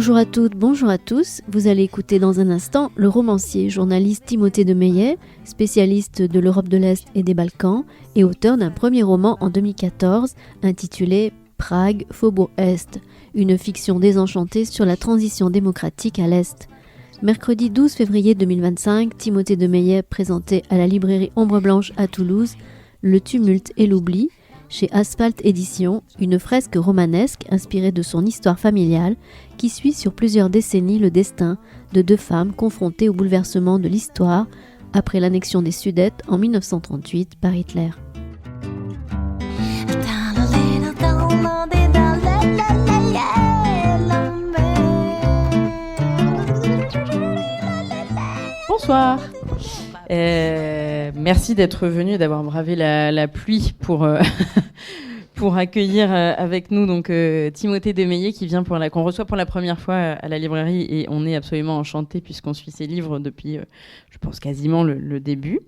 Bonjour à toutes, bonjour à tous. Vous allez écouter dans un instant le romancier, journaliste Timothée de Maillet, spécialiste de l'Europe de l'Est et des Balkans et auteur d'un premier roman en 2014 intitulé Prague, Faubourg Est, une fiction désenchantée sur la transition démocratique à l'Est. Mercredi 12 février 2025, Timothée de Maillet présentait à la librairie Ombre Blanche à Toulouse Le tumulte et l'oubli, chez Asphalt Éditions, une fresque romanesque inspirée de son histoire familiale qui suit sur plusieurs décennies le destin de deux femmes confrontées au bouleversement de l'histoire après l'annexion des Sudètes en 1938 par Hitler. Bonsoir. Merci d'être venu et d'avoir bravé la pluie pour accueillir avec nous donc Timothée de Maillet qu'on reçoit pour la première fois à la librairie, et on est absolument enchantés puisqu'on suit ses livres depuis je pense quasiment le début.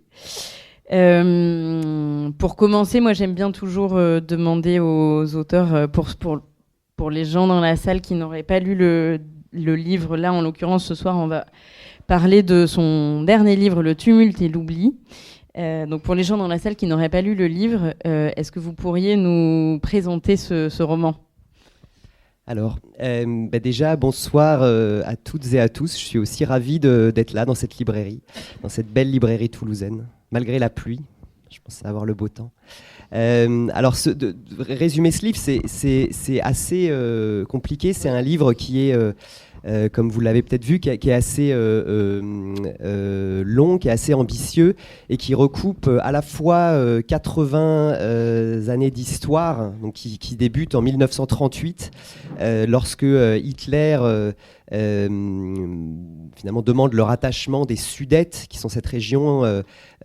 Pour commencer, moi j'aime bien toujours demander aux auteurs pour les gens dans la salle qui n'auraient pas lu le livre. Là en l'occurrence ce soir on va parler de son dernier livre, Le tumulte et l'oubli. Donc pour les gens dans la salle qui n'auraient pas lu le livre, est-ce que vous pourriez nous présenter ce roman ? Alors, déjà, bonsoir à toutes et à tous. Je suis aussi ravi d'être là dans cette librairie, dans cette belle librairie toulousaine, malgré la pluie. Je pensais avoir le beau temps. Alors, résumer ce livre, c'est assez compliqué. C'est un livre qui est... comme vous l'avez peut-être vu, qui est assez long, qui est assez ambitieux et qui recoupe à la fois 80 années d'histoire, donc qui débute en 1938, lorsque Hitler finalement demande le rattachement des Sudètes, qui sont cette région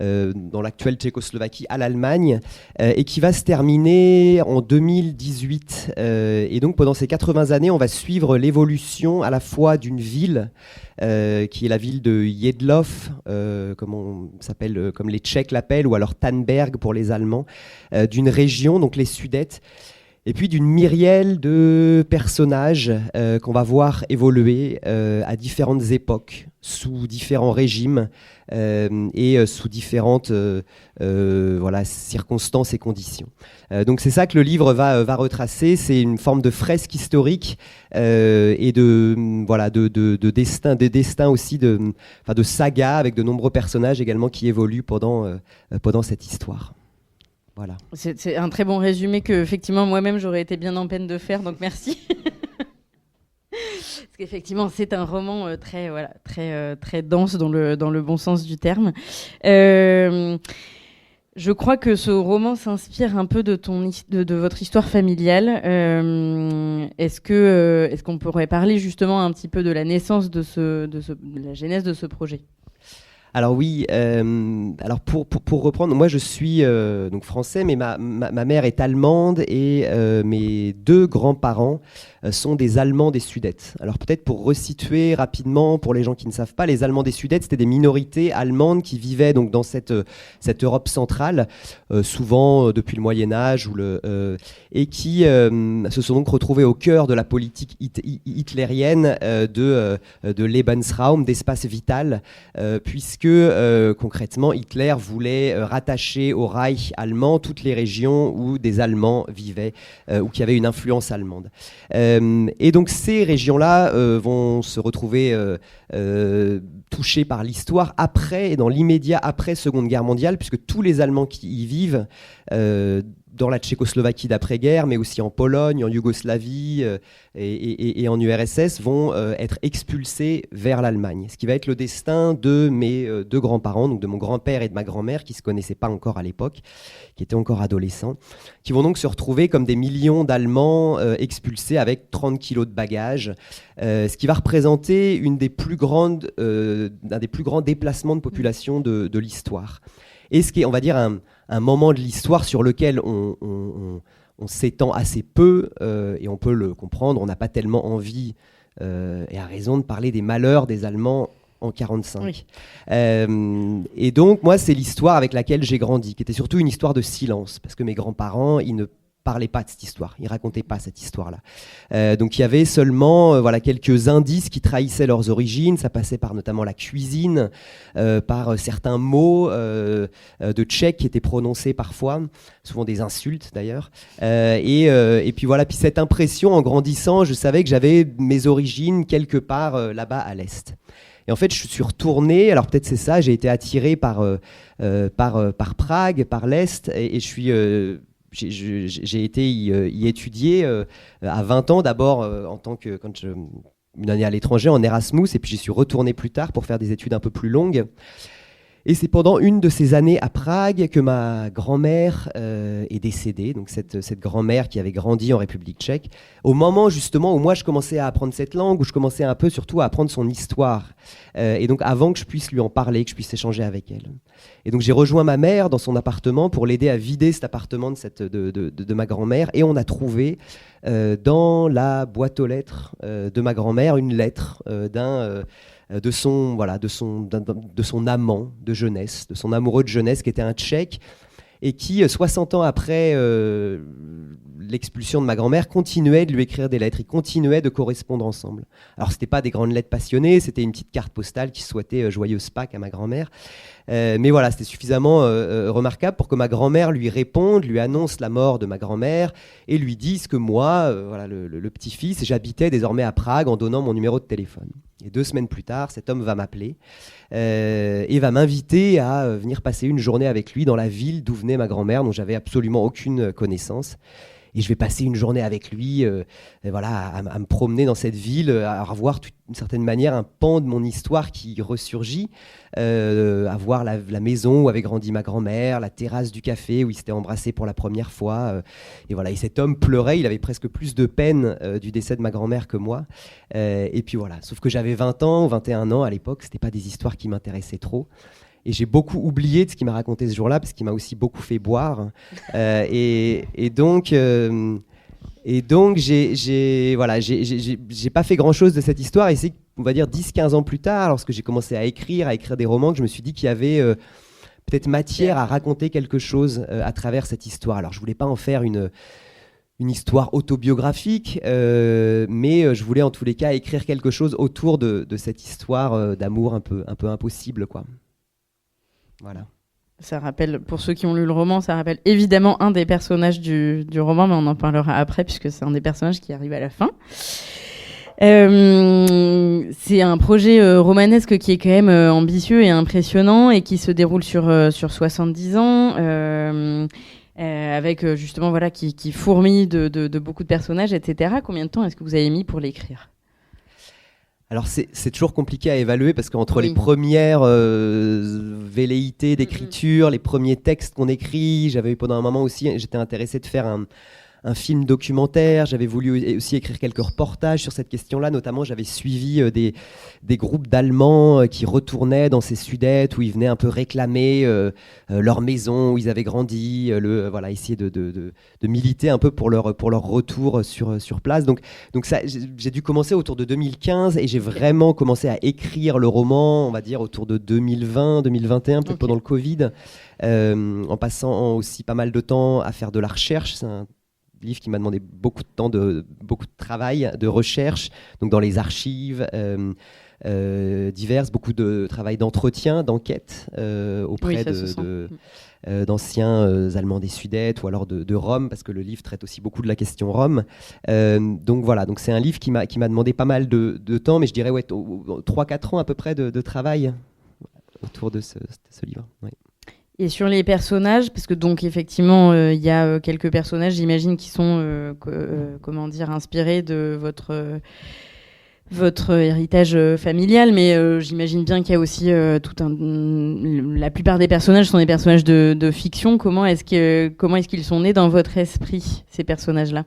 dans l'actuelle Tchécoslovaquie, à l'Allemagne, et qui va se terminer en 2018. Et donc pendant ces 80 années, on va suivre l'évolution à la fois d'une ville qui est la ville de Jedlov, comme les Tchèques l'appellent, ou alors Tannberg pour les Allemands, d'une région, donc les Sudètes, et puis d'une myrielle de personnages qu'on va voir évoluer à différentes époques, sous différents régimes et sous différentes circonstances et conditions. Donc c'est ça que le livre va retracer, c'est une forme de fresque historique et de destin aussi, de saga avec de nombreux personnages également qui évoluent pendant cette histoire. Voilà. C'est un très bon résumé que effectivement moi-même j'aurais été bien en peine de faire, donc merci. Parce qu'effectivement c'est un roman très dense dans le bon sens du terme. Je crois que ce roman s'inspire un peu de votre histoire familiale. Est-ce qu'on pourrait parler justement un petit peu de la naissance de la genèse de ce projet ? Alors oui, alors pour reprendre, moi je suis donc français, mais ma mère est allemande et mes deux grands-parents sont des Allemands des Sudètes. Alors peut-être pour resituer rapidement, pour les gens qui ne savent pas, les Allemands des Sudètes, c'était des minorités allemandes qui vivaient donc dans cette Europe centrale, souvent depuis le Moyen-Âge, et qui se sont donc retrouvés au cœur de la politique hitlérienne de Lebensraum, d'espace vital, puisque concrètement Hitler voulait rattacher au Reich allemand toutes les régions où des Allemands vivaient ou qui avaient une influence allemande. Et donc ces régions-là vont se retrouver touchées par l'histoire dans l'immédiat après Seconde Guerre mondiale, puisque tous les Allemands qui y vivent dans la Tchécoslovaquie d'après-guerre, mais aussi en Pologne, en Yougoslavie et en URSS, vont être expulsés vers l'Allemagne. Ce qui va être le destin de mes deux grands-parents, donc de mon grand-père et de ma grand-mère, qui ne se connaissaient pas encore à l'époque, qui étaient encore adolescents, qui vont donc se retrouver comme des millions d'Allemands expulsés avec 30 kilos de bagages, ce qui va représenter un des plus grands déplacements de population de l'histoire. Et ce qui est, on va dire, un moment de l'histoire sur lequel on s'étend assez peu, et on peut le comprendre, on n'a pas tellement envie, et à raison, de parler des malheurs des Allemands en 1945. Oui. Et donc, moi, c'est l'histoire avec laquelle j'ai grandi, qui était surtout une histoire de silence, parce que mes grands-parents, ils ne parlait pas de cette histoire, il racontait pas cette histoire-là. Donc il y avait seulement quelques indices qui trahissaient leurs origines. Ça passait par notamment la cuisine, par certains mots de tchèque qui étaient prononcés parfois, souvent des insultes d'ailleurs. Et puis voilà, puis cette impression en grandissant, je savais que j'avais mes origines quelque part là-bas à l'est. Et en fait, je suis retourné, alors peut-être c'est ça, j'ai été attiré par Prague, par l'est, et je suis... j'ai été y étudier à 20 ans d'abord une année à l'étranger en Erasmus, et puis j'y suis retourné plus tard pour faire des études un peu plus longues. Et c'est pendant une de ces années à Prague que ma grand-mère est décédée, donc cette grand-mère qui avait grandi en République tchèque, au moment justement où moi je commençais à apprendre cette langue, où je commençais un peu surtout à apprendre son histoire, et donc avant que je puisse lui en parler, que je puisse échanger avec elle. Et donc j'ai rejoint ma mère dans son appartement pour l'aider à vider cet appartement de ma grand-mère, et on a trouvé dans la boîte aux lettres de ma grand-mère une lettre de son amant de jeunesse, de son amoureux de jeunesse qui était un Tchèque et qui, 60 ans après l'expulsion de ma grand-mère, continuait de lui écrire des lettres, ils continuaient de correspondre ensemble. Alors c'était pas des grandes lettres passionnées, c'était une petite carte postale qui souhaitait joyeuse Pâques à ma grand-mère. Mais voilà, c'était suffisamment remarquable pour que ma grand-mère lui réponde, lui annonce la mort de ma grand-mère et lui dise que moi, le petit-fils, j'habitais désormais à Prague en donnant mon numéro de téléphone. Et 2 semaines plus tard, cet homme va m'appeler et va m'inviter à venir passer une journée avec lui dans la ville d'où venait ma grand-mère, dont j'avais absolument aucune connaissance. Et je vais passer une journée avec lui, à me promener dans cette ville, à revoir d'une certaine manière un pan de mon histoire qui ressurgit, à voir la maison où avait grandi ma grand-mère, la terrasse du café où ils s'étaient embrassés pour la première fois. Et cet homme pleurait, il avait presque plus de peine du décès de ma grand-mère que moi. Et puis voilà, sauf que j'avais 20 ans, 21 ans à l'époque, c'était pas des histoires qui m'intéressaient trop. Et j'ai beaucoup oublié de ce qu'il m'a raconté ce jour-là, parce qu'il m'a aussi beaucoup fait boire. Et donc, j'ai pas fait grand-chose de cette histoire. Et c'est, on va dire, 10-15 ans plus tard, lorsque j'ai commencé à écrire des romans, que je me suis dit qu'il y avait peut-être matière à raconter quelque chose à travers cette histoire. Alors, je voulais pas en faire une histoire autobiographique, mais je voulais en tous les cas écrire quelque chose autour de cette histoire d'amour un peu impossible, quoi. Voilà. Ça rappelle, pour ceux qui ont lu le roman, ça rappelle évidemment un des personnages du roman, mais on en parlera après puisque c'est un des personnages qui arrive à la fin. C'est un projet romanesque qui est quand même ambitieux et impressionnant et qui se déroule sur 70 ans, avec justement qui fourmille de beaucoup de personnages, etc. Combien de temps est-ce que vous avez mis pour l'écrire ? Alors c'est toujours compliqué à évaluer parce qu'entre les premières velléités d'écriture, les premiers textes qu'on écrit, j'avais eu pendant un moment aussi, j'étais intéressé de faire un film documentaire, j'avais voulu aussi écrire quelques reportages sur cette question-là, notamment j'avais suivi des groupes d'Allemands qui retournaient dans ces Sudètes où ils venaient un peu réclamer leur maison où ils avaient grandi, essayer de militer un peu pour leur retour sur place. Donc ça, j'ai dû commencer autour de 2015 et j'ai vraiment commencé à écrire le roman, on va dire autour de 2020, 2021, peut-être pendant le Covid, en passant aussi pas mal de temps à faire de la recherche. C'est un livre qui m'a demandé beaucoup de temps, beaucoup de travail, de recherche, donc dans les archives diverses, beaucoup de travail d'entretien, d'enquête auprès d'anciens Allemands des Sudètes ou alors de Rome, parce que le livre traite aussi beaucoup de la question Rome. Donc c'est un livre qui m'a demandé pas mal de temps, mais je dirais 3-4 ans à peu près de travail autour de ce livre. Ouais. Et sur les personnages, parce que donc effectivement il y a quelques personnages, j'imagine, qui sont inspirés de votre héritage familial, mais j'imagine bien qu'il y a aussi la plupart des personnages sont des personnages de fiction. Comment est-ce qu'ils sont nés dans votre esprit, ces personnages-là ?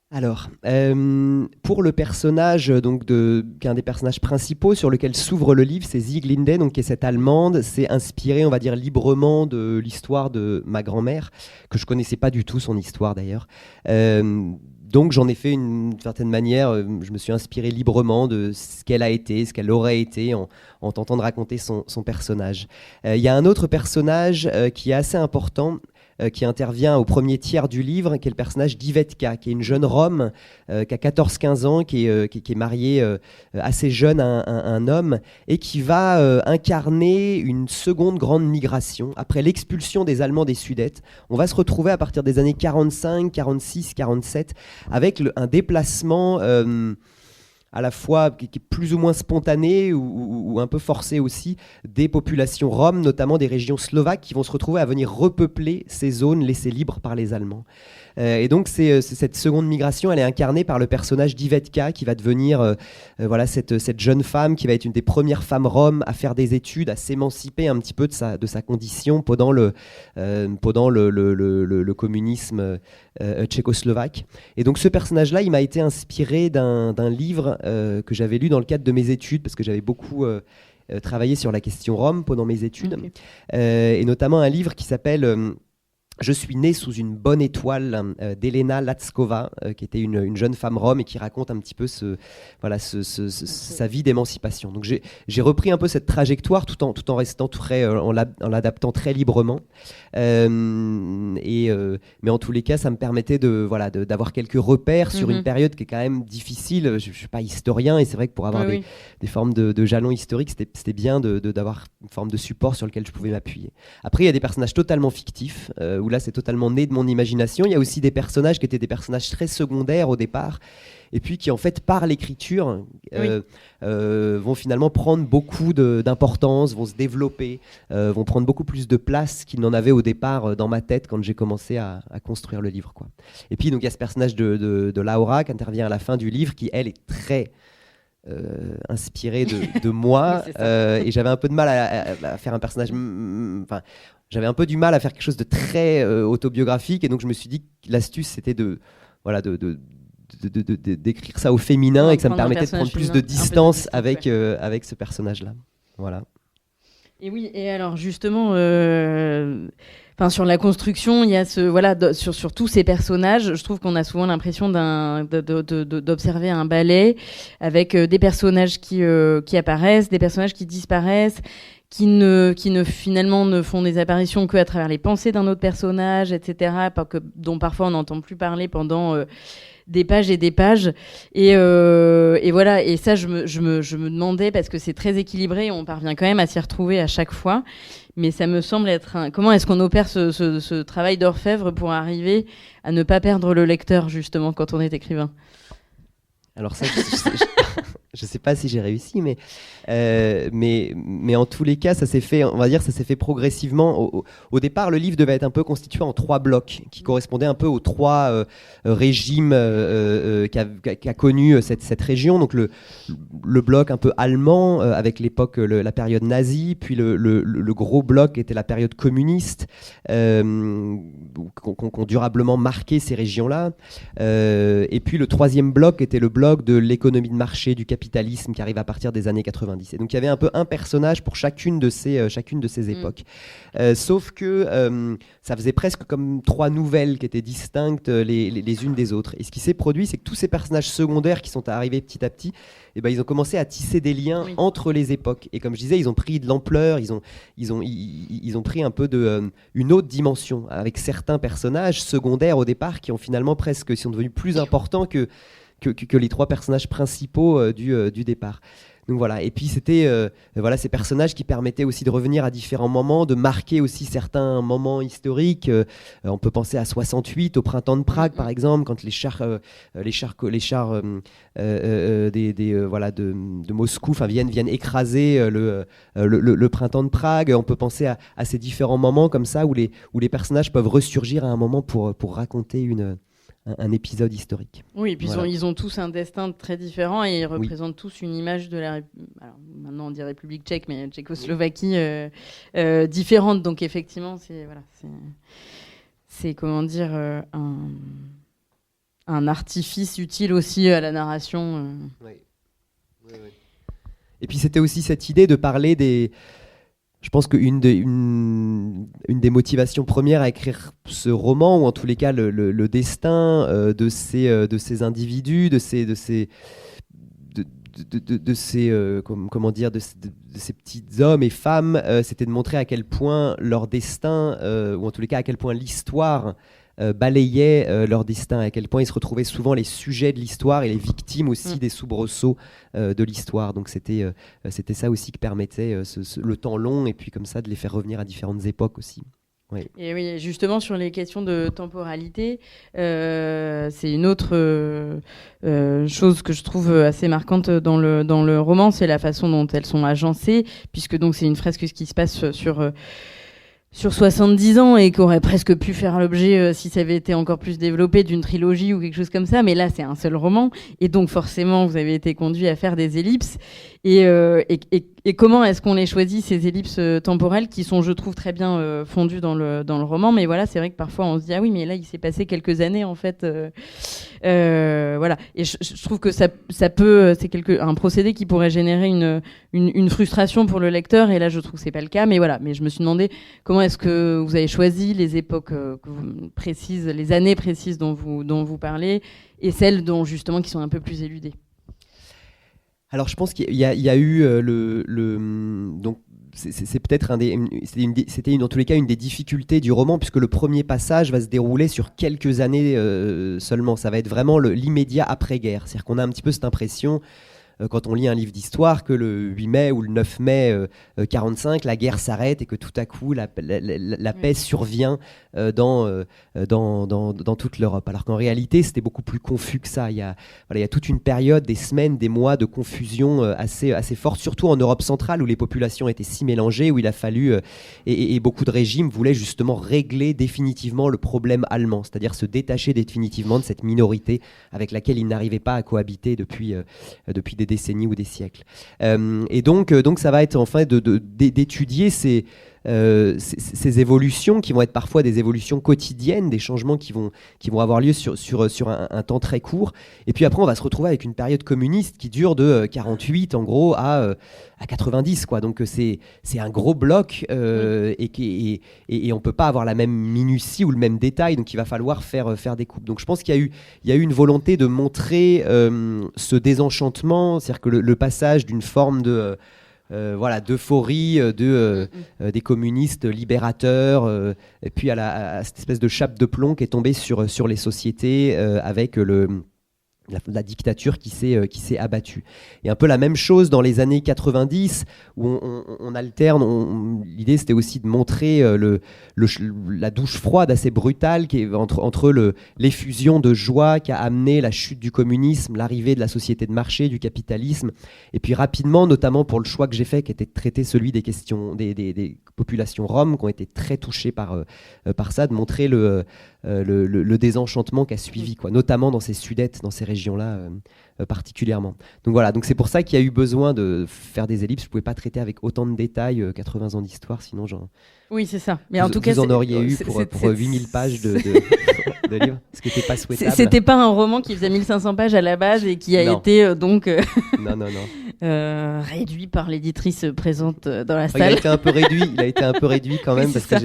Alors, pour le personnage qu'un des personnages principaux sur lequel s'ouvre le livre, c'est Sieglinde, donc qui est cette Allemande. C'est inspiré, on va dire, librement de l'histoire de ma grand-mère, que je connaissais pas du tout son histoire d'ailleurs. Donc j'en ai fait d'une certaine manière, je me suis inspiré librement de ce qu'elle a été, ce qu'elle aurait été en tentant de raconter son personnage. Il y a un autre personnage qui est assez important. qui intervient au premier tiers du livre, qui est le personnage d'Ivetka, qui est une jeune Rome qui a 14-15 ans, qui est mariée assez jeune à un homme, et qui va incarner une seconde grande migration. Après l'expulsion des Allemands des Sudètes, on va se retrouver à partir des années 45, 46, 47, avec un déplacement à la fois qui est plus ou moins spontané ou un peu forcé aussi, des populations roms, notamment des régions slovaques, qui vont se retrouver à venir repeupler ces zones laissées libres par les Allemands. Et donc c'est cette seconde migration, elle est incarnée par le personnage d'Ivetka, qui va devenir voilà, cette jeune femme qui va être une des premières femmes roms à faire des études, à s'émanciper un petit peu de sa condition pendant le communisme tchécoslovaque. Et donc ce personnage-là, il m'a été inspiré d'un livre que j'avais lu dans le cadre de mes études, parce que j'avais beaucoup travaillé sur la question rome pendant mes études, okay. Et notamment un livre qui s'appelle Je suis né sous une bonne étoile d'Elena Latskova, qui était une jeune femme rome et qui raconte un petit peu sa vie d'émancipation. Donc j'ai repris un peu cette trajectoire tout en restant en l'adaptant très librement. Mais en tous les cas, ça me permettait d'avoir quelques repères sur une période qui est quand même difficile. Je ne suis pas historien, et c'est vrai que pour avoir des formes de jalons historiques, c'était bien d'avoir une forme de support sur lequel je pouvais m'appuyer. Après, il y a des personnages totalement fictifs, où là c'est totalement né de mon imagination. Il y a aussi des personnages qui étaient des personnages très secondaires au départ, et puis qui en fait par l'écriture vont finalement prendre beaucoup d'importance, vont se développer, vont prendre beaucoup plus de place qu'ils n'en avaient au départ dans ma tête quand j'ai commencé à construire le livre, quoi. Et puis donc il y a ce personnage de Laura qui intervient à la fin du livre, qui elle est très inspirée de moi, et j'avais un peu de mal à faire un personnage, j'avais un peu du mal à faire quelque chose de très autobiographique, et donc je me suis dit que l'astuce c'était d'écrire ça au féminin, et que ça me permettait de prendre plus de distance avec ce personnage-là. Voilà. Et oui, et alors justement, sur la construction, il y a sur tous ces personnages, je trouve qu'on a souvent l'impression d'observer un ballet avec des personnages qui apparaissent, des personnages qui disparaissent, qui finalement ne font des apparitions qu'à travers les pensées d'un autre personnage, etc., dont parfois on n'entend plus parler pendant des pages et des pages. Et voilà, et ça je me demandais, parce que c'est très équilibré, on parvient quand même à s'y retrouver à chaque fois, mais ça me semble être comment est-ce qu'on opère ce travail d'orfèvre pour arriver à ne pas perdre le lecteur, justement, quand on est écrivain? Alors ça, je sais pas si j'ai réussi, mais en tous les cas, ça s'est fait progressivement. Au départ, le livre devait être un peu constitué en 3 blocs qui correspondaient un peu aux 3 régimes qu'a connu cette région. Donc le bloc un peu allemand avec l'époque, la période nazie, puis le gros bloc était la période communiste, qu'ont durablement marqué ces régions-là. Et puis le 3e bloc était le bloc de l'économie de marché, du capitalisme, qui arrive à partir des années 90. Et donc il y avait un peu un personnage pour chacune de ces époques. Sauf que ça faisait presque comme 3 nouvelles qui étaient distinctes les unes des autres. Et ce qui s'est produit, c'est que tous ces personnages secondaires qui sont arrivés petit à petit, ils ont commencé à tisser des liens entre les époques. Et comme je disais, ils ont pris de l'ampleur, ils ont pris un peu une autre dimension, avec certains personnages secondaires au départ qui ont finalement sont devenus plus importants que les 3 personnages principaux du départ. Donc voilà, et puis c'était ces personnages qui permettaient aussi de revenir à différents moments, de marquer aussi certains moments historiques. On peut penser à 68, au printemps de Prague par exemple, quand les chars de Moscou viennent écraser le printemps de Prague. On peut penser à ces différents moments comme ça où les personnages peuvent ressurgir à un moment pour raconter un épisode historique. Oui, et puis ils ont tous un destin très différent, et ils représentent tous une image de alors maintenant on dit République tchèque, mais Tchécoslovaquie différente. Donc effectivement, c'est comment dire, un artifice utile aussi à la narration. Oui. Et puis c'était aussi cette idée de parler des... Je pense qu'une des motivations premières à écrire ce roman, ou en tous les cas de ces individus, de de ces comment dire de ces petits hommes et femmes, c'était de montrer à quel point leur destin, ou en tous les cas à quel point l'histoire balayait leur destin, à quel point ils se retrouvaient souvent les sujets de l'histoire et les victimes aussi des soubresauts de l'histoire. Donc c'était ça aussi qui permettait le temps long, et puis comme ça de les faire revenir à différentes époques aussi. Oui. Et oui, justement sur les questions de temporalité, c'est une autre chose que je trouve assez marquante dans le roman, c'est la façon dont elles sont agencées, puisque donc c'est une fresque qui se passe sur 70 ans et qui aurait presque pu faire l'objet, si ça avait été encore plus développé, d'une trilogie ou quelque chose comme ça. Mais là, c'est un seul roman. Et donc, forcément, vous avez été conduit à faire des ellipses. Et comment est-ce qu'on les choisit, ces ellipses temporelles qui sont, je trouve, très bien fondues dans le roman. Mais voilà, c'est vrai que parfois, on se dit, ah oui, mais là, il s'est passé quelques années, en fait. Voilà. Et je trouve que ça peut... C'est un procédé qui pourrait générer une frustration pour le lecteur. Et là, je trouve que c'est pas le cas. Mais voilà. Mais je me suis demandé comment est-ce que vous avez choisi les époques précises, les années précises dont vous parlez, et celles justement qui sont un peu plus éludées. Alors, je pense qu'il y a eu donc c'est peut-être c'était en tous les cas une des difficultés du roman, puisque le premier passage va se dérouler sur quelques années seulement. Ça va être vraiment l'immédiat après-guerre. C'est-à-dire qu'on a un petit peu cette impression, quand on lit un livre d'histoire, que le 8 mai ou le 9 mai 45, la guerre s'arrête et que tout à coup la paix survient dans toute l'Europe. Alors qu'en réalité, c'était beaucoup plus confus que ça. Il y a toute une période, des semaines, des mois de confusion assez forte, surtout en Europe centrale, où les populations étaient si mélangées, où il a fallu, et beaucoup de régimes voulaient justement régler définitivement le problème allemand, c'est-à-dire se détacher définitivement de cette minorité avec laquelle ils n'arrivaient pas à cohabiter depuis des décennies ou des siècles. Et donc ça va être enfin d'étudier ces évolutions qui vont être parfois des évolutions quotidiennes, des changements qui vont avoir lieu sur un temps très court. Et puis après, on va se retrouver avec une période communiste qui dure de 48 en gros à 90, quoi. Donc c'est un gros bloc et on peut pas avoir la même minutie ou le même détail. Donc il va falloir faire des coupes. Donc je pense qu'il y a eu une volonté de montrer ce désenchantement, c'est-à-dire que le passage d'une forme d'euphorie des communistes libérateurs, et puis à cette espèce de chape de plomb qui est tombée sur les sociétés avec la dictature qui s'est abattue. Et un peu la même chose dans les années 90, où on alterne. L'idée, c'était aussi de montrer la douche froide assez brutale qui est entre l'effusion de joie qui a amené la chute du communisme, l'arrivée de la société de marché, du capitalisme, et puis rapidement, notamment pour le choix que j'ai fait, qui était de traiter celui des questions des populations roms qui ont été très touchées par ça, de montrer le désenchantement qui a suivi, quoi, notamment dans ces Sudètes, dans ces régions-là particulièrement. Donc voilà, donc c'est pour ça qu'il y a eu besoin de faire des ellipses. Je ne pouvais pas traiter avec autant de détails 80 ans d'histoire, sinon oui, c'est ça. Mais en tout cas, vous en auriez eu pour 8000 pages de livres, ce qui n'était pas souhaitable. C'était pas un roman qui faisait 1500 pages à la base et qui a été donc réduit par l'éditrice présente dans la salle. Il a été un peu réduit quand même, parce que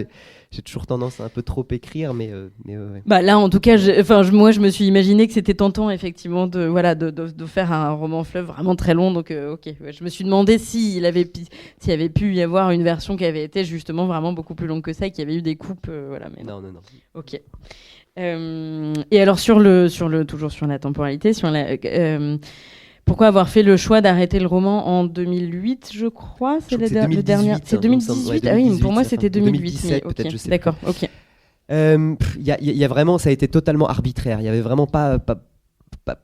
j'ai toujours tendance à un peu trop écrire, mais ouais. Bah là, en tout cas, moi, je me suis imaginé que c'était tentant, effectivement, de faire un roman fleuve vraiment très long. Donc, ok. Je me suis demandé s'il y avait pu y avoir une version qui avait été justement vraiment beaucoup plus longue que ça et qu'il y avait eu des coupes. Voilà, mais non. Ok. Et alors, toujours sur la temporalité, pourquoi avoir fait le choix d'arrêter le roman en 2008, je crois? C'est le dernier. C'est 2018. Ah oui, pour moi c'était 2008. 2017, peut-être, je sais. D'accord, ok. Il y a vraiment, ça a été totalement arbitraire. Il y avait vraiment pas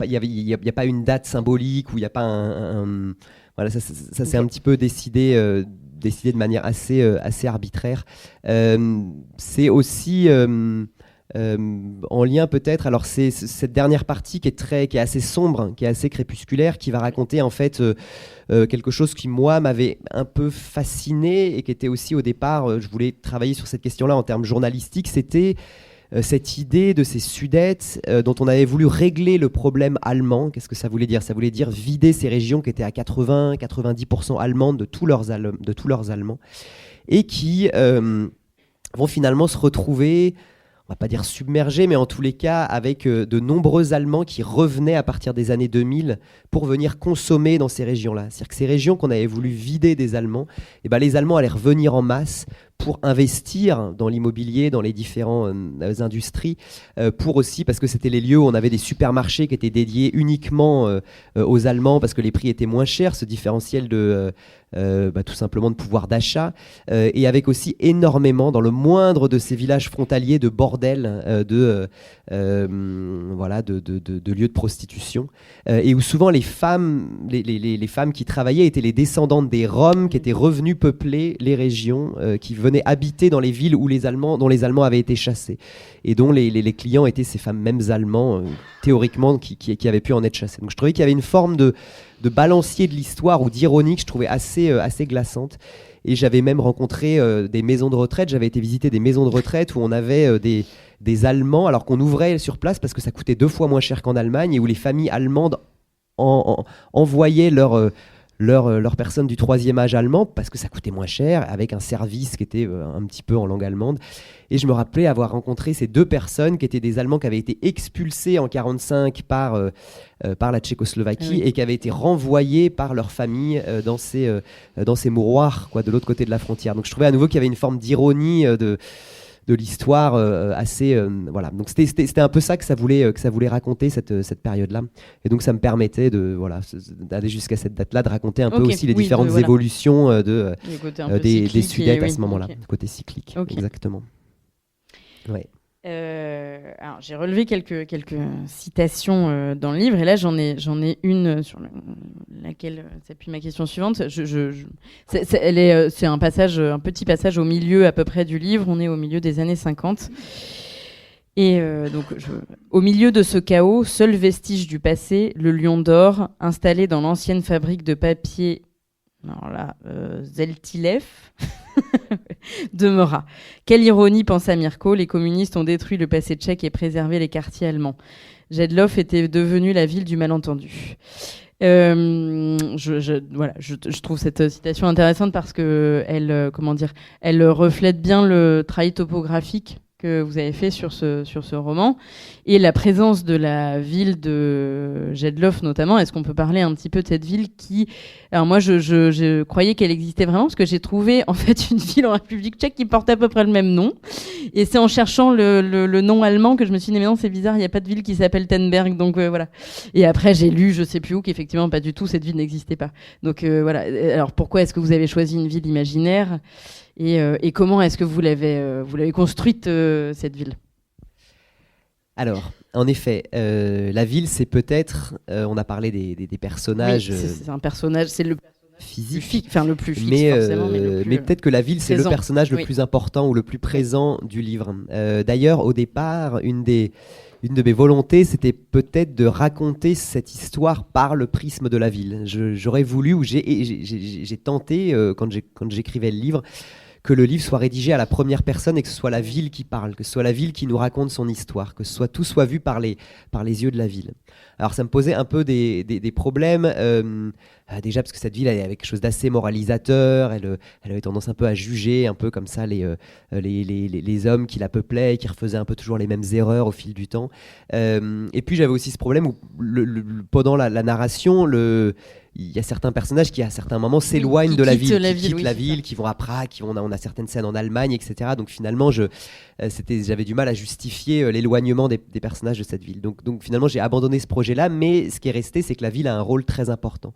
il y a pas une date symbolique, où il y a pas voilà, ça s'est un petit peu décidé de manière assez arbitraire. C'est aussi en lien peut-être, alors c'est cette dernière partie qui est assez sombre, qui est assez crépusculaire, qui va raconter en fait quelque chose qui moi m'avait un peu fasciné et qui était aussi au départ, je voulais travailler sur cette question-là en termes journalistiques, c'était cette idée de ces Sudètes dont on avait voulu régler le problème allemand. Qu'est-ce que ça voulait dire? Ça voulait dire vider ces régions qui étaient à 80-90% allemandes de tous leurs Allemands, et qui vont finalement se retrouver on va pas dire submergés, mais en tous les cas avec de nombreux Allemands qui revenaient à partir des années 2000 pour venir consommer dans ces régions-là. C'est-à-dire que ces régions qu'on avait voulu vider des Allemands, eh ben, les Allemands allaient revenir en masse pour investir dans l'immobilier, dans les différentes industries, pour aussi, parce que c'était les lieux où on avait des supermarchés qui étaient dédiés uniquement aux Allemands, parce que les prix étaient moins chers, ce différentiel de tout simplement de pouvoir d'achat, et avec aussi énormément, dans le moindre de ces villages frontaliers, de bordels, de lieux de prostitution, et où souvent les femmes qui travaillaient étaient les descendantes des Roms qui étaient revenus peupler les régions, qui venaient habiter dans les villes dont les Allemands avaient été chassés, et dont les clients étaient ces femmes mêmes Allemands, théoriquement, qui avaient pu en être chassés. Donc je trouvais qu'il y avait une forme de balancier de l'histoire ou d'ironie que je trouvais assez glaçante. Et j'avais même rencontré des maisons de retraite. J'avais été visiter des maisons de retraite où on avait des Allemands, alors qu'on ouvrait sur place parce que ça coûtait 2 fois moins cher qu'en Allemagne, et où les familles allemandes envoyaient leurs personnes du 3e âge allemand parce que ça coûtait moins cher, avec un service qui était un petit peu en langue allemande. Et je me rappelais avoir rencontré ces 2 personnes qui étaient des Allemands qui avaient été expulsés en 1945 par la Tchécoslovaquie, oui, et qui avaient été renvoyés par leur famille dans ces mouroirs, quoi, de l'autre côté de la frontière. Donc je trouvais à nouveau qu'il y avait une forme d'ironie de l'histoire assez... voilà. Donc c'était un peu ça que ça voulait raconter, cette période-là. Et donc ça me permettait d'aller jusqu'à cette date-là, de raconter un peu aussi les différentes évolutions des Sudètes à ce moment-là, le côté cyclique. Exactement. Ouais. Alors, j'ai relevé quelques citations dans le livre, et là j'en ai une sur laquelle s'appuie ma question suivante. C'est un petit passage au milieu à peu près du livre. On est au milieu des années 50. Et au milieu de ce chaos, seul vestige du passé, le Lion d'Or, installé dans l'ancienne fabrique de papier, Zeltilev, demeura. Quelle ironie, pensa Mirko, les communistes ont détruit le passé tchèque et préservé les quartiers allemands. Jedlov était devenue la ville du malentendu. Je trouve cette citation intéressante parce que elle reflète bien le travail topographique que vous avez fait sur ce roman, et la présence de la ville de Jedlov notamment. Est-ce qu'on peut parler un petit peu de cette ville qui... Alors moi, je croyais qu'elle existait vraiment, parce que j'ai trouvé en fait une ville en République tchèque qui porte à peu près le même nom, et c'est en cherchant le nom allemand que je me suis dit mais non, c'est bizarre, il n'y a pas de ville qui s'appelle Tenberg, donc voilà. Et après j'ai lu je sais plus où qu'effectivement pas du tout, cette ville n'existait pas. Donc voilà. Alors pourquoi est-ce que vous avez choisi une ville imaginaire ? Et comment est-ce que vous l'avez construite, cette ville ? Alors, en effet, la ville, c'est peut-être... on a parlé des personnages... Oui, c'est un personnage, c'est le personnage physique, le plus fixe, forcément. Mais peut-être que la ville, c'est le personnage le oui, plus important ou le plus présent du livre. D'ailleurs, au départ, une de mes volontés, c'était peut-être de raconter cette histoire par le prisme de la ville. J'aurais voulu, ou j'ai tenté, quand j'écrivais le livre, que le livre soit rédigé à la première personne et que ce soit la ville qui parle, que ce soit la ville qui nous raconte son histoire, que tout soit vu par les yeux de la ville. Alors ça me posait un peu des problèmes, déjà parce que cette ville elle avait quelque chose d'assez moralisateur, elle avait tendance un peu à juger un peu comme ça les hommes qui la peuplaient et qui refaisaient un peu toujours les mêmes erreurs au fil du temps. Et puis j'avais aussi ce problème où pendant la narration, il y a certains personnages qui à certains moments s'éloignent de la ville, qui quittent la ville, qui vont à Prague, on a certaines scènes en Allemagne, etc. Donc finalement, j'avais du mal à justifier l'éloignement des personnages de cette ville. Donc finalement, j'ai abandonné ce projet-là, mais ce qui est resté, c'est que la ville a un rôle très important.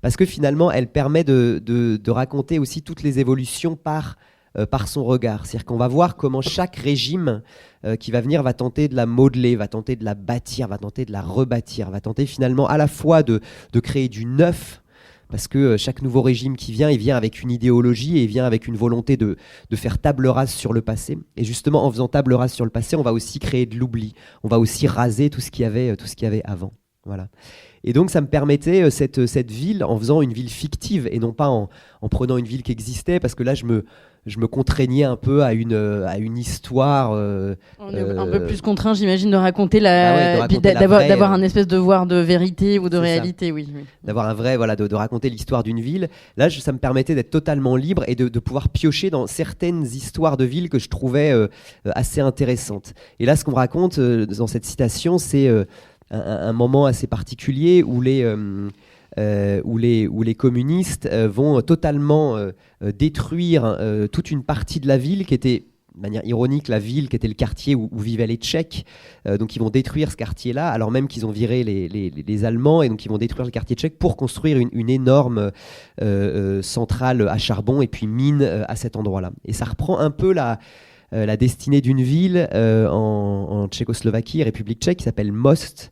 Parce que finalement, elle permet de raconter aussi toutes les évolutions par son regard. C'est-à-dire qu'on va voir comment chaque régime qui va venir va tenter de la modeler, va tenter de la bâtir, va tenter de la rebâtir, va tenter finalement à la fois de créer du neuf, parce que chaque nouveau régime qui vient, il vient avec une idéologie et il vient avec une volonté de faire table rase sur le passé. Et justement, en faisant table rase sur le passé, on va aussi créer de l'oubli. On va aussi raser tout ce qu'il y avait avant. Voilà. Et donc ça me permettait cette ville, en faisant une ville fictive et non pas en prenant une ville qui existait, parce que là je me je me contraignais un peu à une histoire. On est un peu plus contraint, j'imagine, de raconter d'avoir un espèce de voir de vérité ou de réalité, oui. D'avoir un vrai, de raconter l'histoire d'une ville. Là, ça me permettait d'être totalement libre et de pouvoir piocher dans certaines histoires de villes que je trouvais assez intéressantes. Et là, ce qu'on raconte dans cette citation, c'est un moment assez particulier où les communistes vont totalement détruire toute une partie de la ville qui était, de manière ironique, la ville qui était le quartier où vivaient les Tchèques. Donc ils vont détruire ce quartier-là, alors même qu'ils ont viré les Allemands, et donc ils vont détruire le quartier tchèque pour construire une énorme centrale à charbon et puis mine à cet endroit-là. Et ça reprend un peu la destinée d'une ville en Tchécoslovaquie, République tchèque, qui s'appelle Most,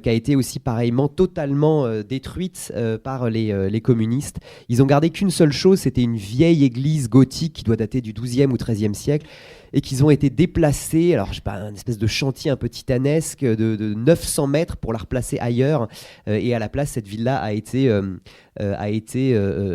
qui a été aussi pareillement totalement détruite par les communistes. Ils ont gardé qu'une seule chose, c'était une vieille église gothique qui doit dater du XIIe ou XIIIe siècle, et qu'ils ont été déplacés, alors je sais pas, un espèce de chantier un peu titanesque de 900 mètres pour la replacer ailleurs, et à la place, cette ville-là a été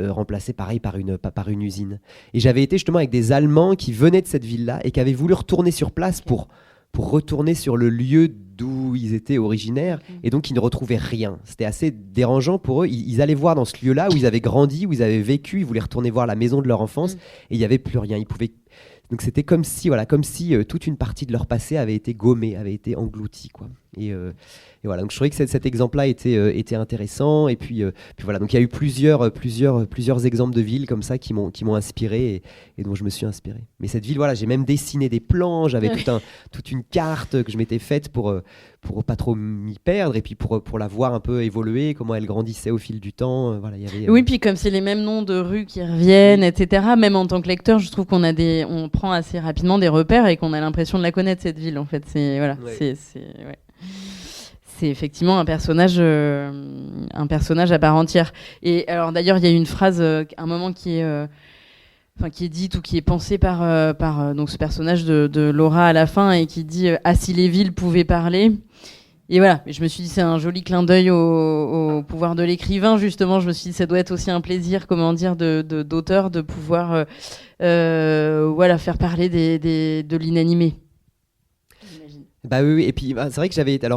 remplacée pareil par une usine. Et j'avais été justement avec des Allemands qui venaient de cette ville-là et qui avaient voulu retourner sur place pour retourner sur le lieu d'où ils étaient originaires, et donc ils ne retrouvaient rien. C'était assez dérangeant pour eux. Ils allaient voir dans ce lieu-là où ils avaient grandi, où ils avaient vécu, ils voulaient retourner voir la maison de leur enfance, et il n'y avait plus rien. Donc c'était comme si toute une partie de leur passé avait été gommée, avait été engloutie, quoi. Et voilà, donc je trouvais que cet exemple-là était intéressant. Et puis voilà, donc il y a eu plusieurs exemples de villes comme ça qui m'ont inspiré et dont je me suis inspiré. Mais cette ville, voilà, j'ai même dessiné des plans, j'avais toute une carte que je m'étais faite pour pas trop m'y perdre, et puis pour la voir un peu évoluer, comment elle grandissait au fil du temps. Voilà, oui, puis comme c'est les mêmes noms de rues qui reviennent, etc. Même en tant que lecteur, je trouve on prend assez rapidement des repères et qu'on a l'impression de la connaître, cette ville. En fait, c'est effectivement un personnage à part entière. Et alors d'ailleurs, il y a une phrase, un moment qui est dite ou qui est pensée par donc ce personnage de Laura à la fin, et qui dit « Ah, si les villes pouvaient parler ». Et voilà, je me suis dit c'est un joli clin d'œil au pouvoir de l'écrivain, justement. Je me suis dit ça doit être aussi un plaisir, d'auteur, de pouvoir faire parler de l'inanimé. Bah oui, et puis c'est vrai que j'avais été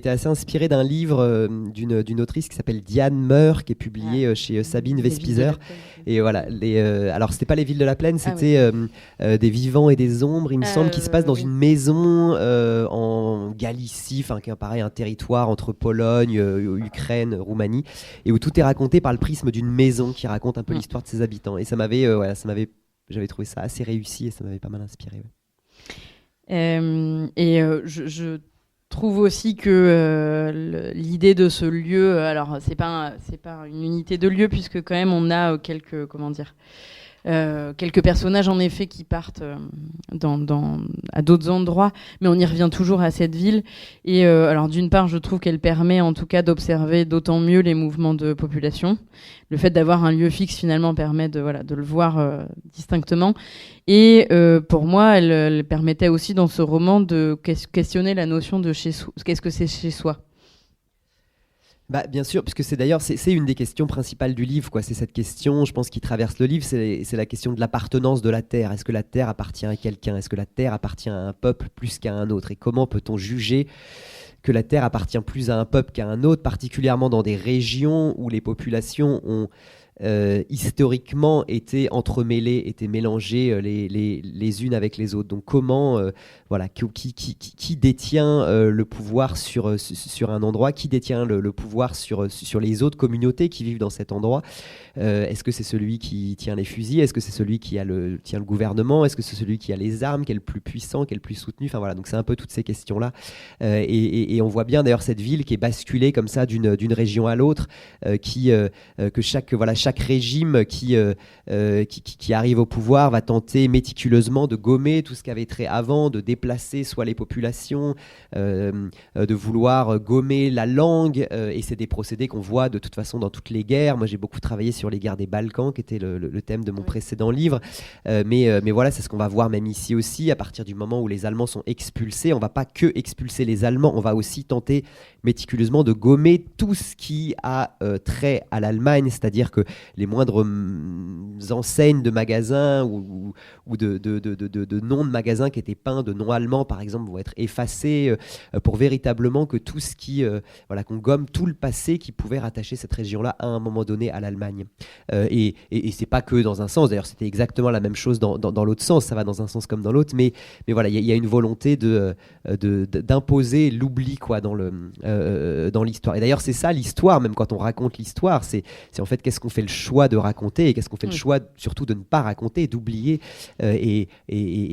assez inspiré d'un livre d'une autrice qui s'appelle Diane Meur, qui est publiée chez Sabine Vespizer. Et voilà, alors c'était pas les villes de la plaine, c'était des vivants et des ombres, il me semble, qui se passe dans une maison en Galicie, qui apparaît un territoire entre Pologne, Ukraine, Roumanie, et où tout est raconté par le prisme d'une maison qui raconte un peu l'histoire de ses habitants. Et j'avais trouvé ça assez réussi et ça m'avait pas mal inspiré. Ouais. Je trouve aussi que l'idée de ce lieu, alors c'est pas une unité de lieu, puisque quand même on a quelques personnages en effet qui partent à d'autres endroits, mais on y revient toujours à cette ville. Et alors d'une part, je trouve qu'elle permet en tout cas d'observer d'autant mieux les mouvements de population. Le fait d'avoir un lieu fixe finalement permet de le voir distinctement. Et pour moi, elle permettait aussi dans ce roman de questionner la notion de chez soi. Qu'est-ce que c'est chez soi ? Bah, bien sûr, puisque c'est une des questions principales du livre, quoi. C'est cette question, je pense, qui traverse le livre, c'est la question de l'appartenance de la terre. Est-ce que la terre appartient à quelqu'un ? Est-ce que la terre appartient à un peuple plus qu'à un autre ? Et comment peut-on juger que la terre appartient plus à un peuple qu'à un autre, particulièrement dans des régions où les populations ont historiquement été entremêlées, été mélangées les unes avec les autres. Donc comment, qui détient le pouvoir sur un endroit, qui détient le pouvoir sur les autres communautés qui vivent dans cet endroit. Est-ce que c'est celui qui tient les fusils ? Est-ce que c'est celui qui tient le gouvernement ? Est-ce que c'est celui qui a les armes, qui est le plus puissant, qui est le plus soutenu ? Enfin voilà, donc c'est un peu toutes ces questions-là. Et on voit bien d'ailleurs cette ville qui est basculée comme ça d'une région à l'autre, que chaque régime qui arrive au pouvoir va tenter méticuleusement de gommer tout ce qu'avait trait avant, de déplacer soit les populations, de vouloir gommer la langue, et c'est des procédés qu'on voit de toute façon dans toutes les guerres. Moi j'ai beaucoup travaillé sur les guerres des Balkans, qui était le thème de mon précédent livre, mais voilà, c'est ce qu'on va voir même ici aussi. À partir du moment où les Allemands sont expulsés, on va pas que expulser les Allemands, on va aussi tenter méticuleusement de gommer tout ce qui a trait à l'Allemagne, c'est-à-dire que les moindres enseignes de magasins ou de noms de magasins qui étaient peints de noms allemands, par exemple, vont être effacés pour véritablement que tout ce qui, qu'on gomme tout le passé qui pouvait rattacher cette région-là à un moment donné à l'Allemagne. Et c'est pas que dans un sens, d'ailleurs c'était exactement la même chose dans l'autre sens, ça va dans un sens comme dans l'autre, mais voilà, il y a une volonté d'imposer l'oubli quoi, dans l'histoire. Et d'ailleurs c'est ça l'histoire, même quand on raconte l'histoire, c'est en fait qu'est-ce qu'on fait le choix de raconter et qu'est-ce qu'on fait le choix surtout de ne pas raconter, d'oublier et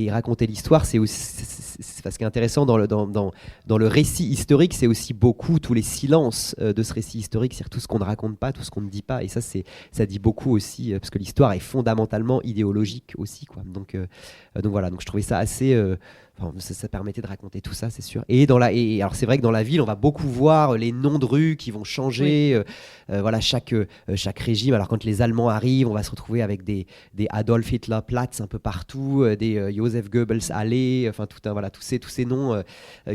raconter l'histoire, c'est aussi ce qui est intéressant dans le récit historique, c'est aussi beaucoup tous les silences de ce récit historique, c'est-à-dire tout ce qu'on ne raconte pas, tout ce qu'on ne dit pas, et ça dit beaucoup aussi, parce que l'histoire est fondamentalement idéologique aussi, quoi. Donc voilà, donc je trouvais ça assez... ça permettait de raconter tout ça, c'est sûr. Et alors c'est vrai que dans la ville, on va beaucoup voir les noms de rues qui vont changer. Oui. Voilà, chaque régime. Alors quand les Allemands arrivent, on va se retrouver avec des Adolf Hitler Platz un peu partout, des Joseph Goebbels Allee, enfin tous ces noms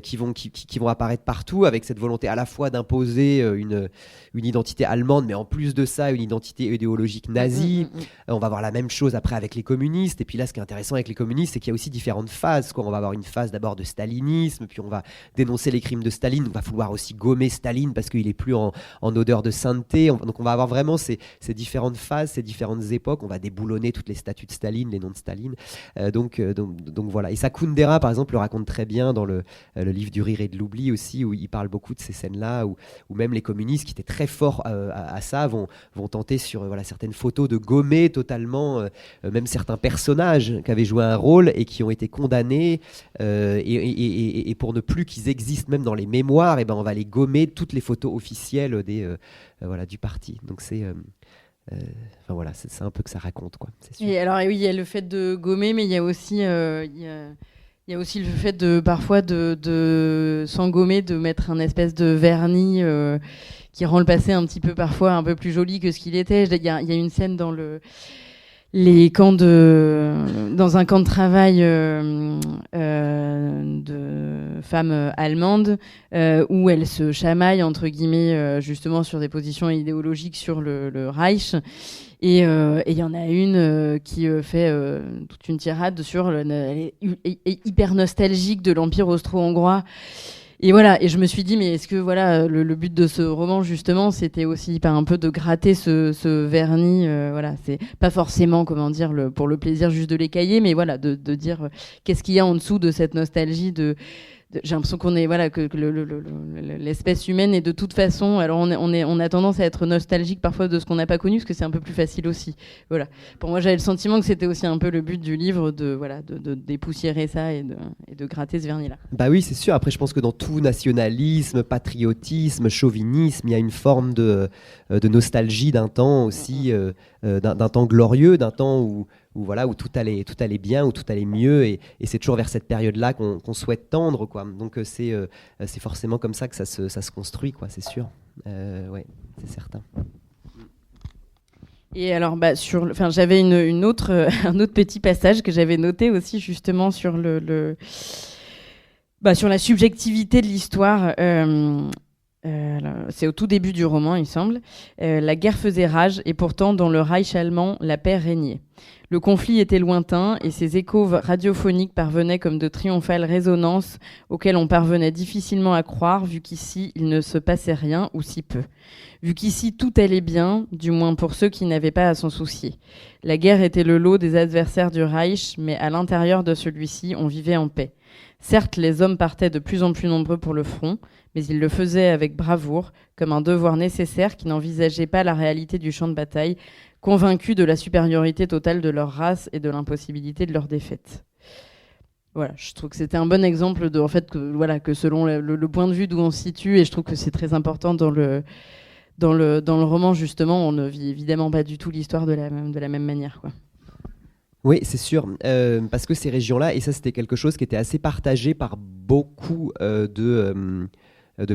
qui vont apparaître partout, avec cette volonté à la fois d'imposer une identité allemande, mais en plus de ça, une identité idéologique nazie. On va voir la même chose après avec les communistes. Et puis là, ce qui est intéressant avec les communistes, c'est qu'il y a aussi différentes phases, quoi. On va avoir une phase d'abord de stalinisme, puis on va dénoncer les crimes de Staline, on va vouloir aussi gommer Staline parce qu'il n'est plus en odeur de sainteté. Donc on va avoir vraiment ces différentes phases, ces différentes époques. On va déboulonner toutes les statues de Staline, les noms de Staline. Donc voilà. Et ça, Kundera, par exemple, le raconte très bien dans le livre du rire et de l'oubli aussi, où il parle beaucoup de ces scènes-là, où même les communistes, qui étaient très forts à ça, vont tenter sur certaines photos de gommer totalement même certains personnages qui avaient joué un rôle et qui ont été condamnés. Et pour ne plus qu'ils existent même dans les mémoires, et ben on va les gommer toutes les photos officielles du parti. Donc c'est c'est un peu que ça raconte, quoi. C'est sûr. Et alors oui, il y a le fait de gommer, mais il y a aussi il y a aussi le fait de parfois de sans gommer, de mettre un espèce de vernis qui rend le passé un petit peu parfois un peu plus joli que ce qu'il était. Il y a une scène dans dans un camp de travail de femmes allemandes où elles se chamaillent entre guillemets justement sur des positions idéologiques sur le Reich. Et il y en a une qui fait toute une tirade sur elle est hyper nostalgique de l'Empire austro-hongrois. Et voilà, et je me suis dit, mais est-ce que le but de ce roman, justement, c'était aussi un peu de gratter ce vernis, c'est pas forcément, pour le plaisir juste de l'écailler, mais voilà, de dire qu'est-ce qu'il y a en dessous de cette nostalgie j'ai l'impression qu'on est que l'espèce humaine est de toute façon. Alors on a tendance à être nostalgique parfois de ce qu'on n'a pas connu, parce que c'est un peu plus facile aussi. Voilà. Pour moi, j'avais le sentiment que c'était aussi un peu le but du livre de dépoussiérer ça et de gratter ce vernis-là. Bah oui, c'est sûr. Après, je pense que dans tout nationalisme, patriotisme, chauvinisme, il y a une forme de nostalgie d'un temps aussi, d'un temps glorieux, d'un temps où tout allait bien, où tout allait mieux, et c'est toujours vers cette période-là qu'on souhaite tendre, quoi. Donc c'est forcément comme ça que ça se construit, quoi, c'est sûr. Ouais, c'est certain. Et alors, j'avais un autre petit passage que j'avais noté aussi justement sur sur la subjectivité de l'histoire. C'est au tout début du roman, il semble. La guerre faisait rage, et pourtant, dans le Reich allemand, la paix régnait. Le conflit était lointain, et ses échos radiophoniques parvenaient comme de triomphales résonances auxquelles on parvenait difficilement à croire, vu qu'ici, il ne se passait rien, ou si peu. Vu qu'ici, tout allait bien, du moins pour ceux qui n'avaient pas à s'en soucier. La guerre était le lot des adversaires du Reich, mais à l'intérieur de celui-ci, on vivait en paix. Certes, les hommes partaient de plus en plus nombreux pour le front, mais ils le faisaient avec bravoure, comme un devoir nécessaire qui n'envisageait pas la réalité du champ de bataille, convaincus de la supériorité totale de leur race et de l'impossibilité de leur défaite. Voilà, je trouve que c'était un bon exemple que selon le point de vue d'où on se situe, et je trouve que c'est très important dans le roman, justement, on ne vit évidemment pas du tout l'histoire de la même manière, quoi. Oui, c'est sûr, parce que ces régions-là, et ça c'était quelque chose qui était assez partagé par beaucoup de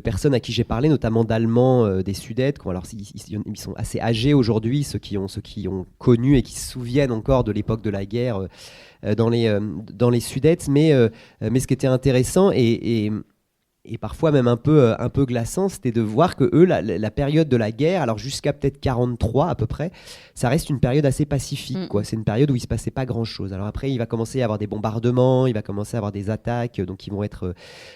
personnes à qui j'ai parlé, notamment d'Allemands des Sudètes. Alors ils sont assez âgés aujourd'hui, ceux qui ont connu et qui se souviennent encore de l'époque de la guerre dans les Sudètes. Mais ce qui était intéressant, et et parfois même un peu glaçant, c'était de voir que eux, la période de la guerre, alors jusqu'à peut-être 43 à peu près, ça reste une période assez pacifique, quoi. C'est une période où il se passait pas grand-chose. Alors après, il va commencer à avoir des bombardements, il va commencer à avoir des attaques, donc ils vont être...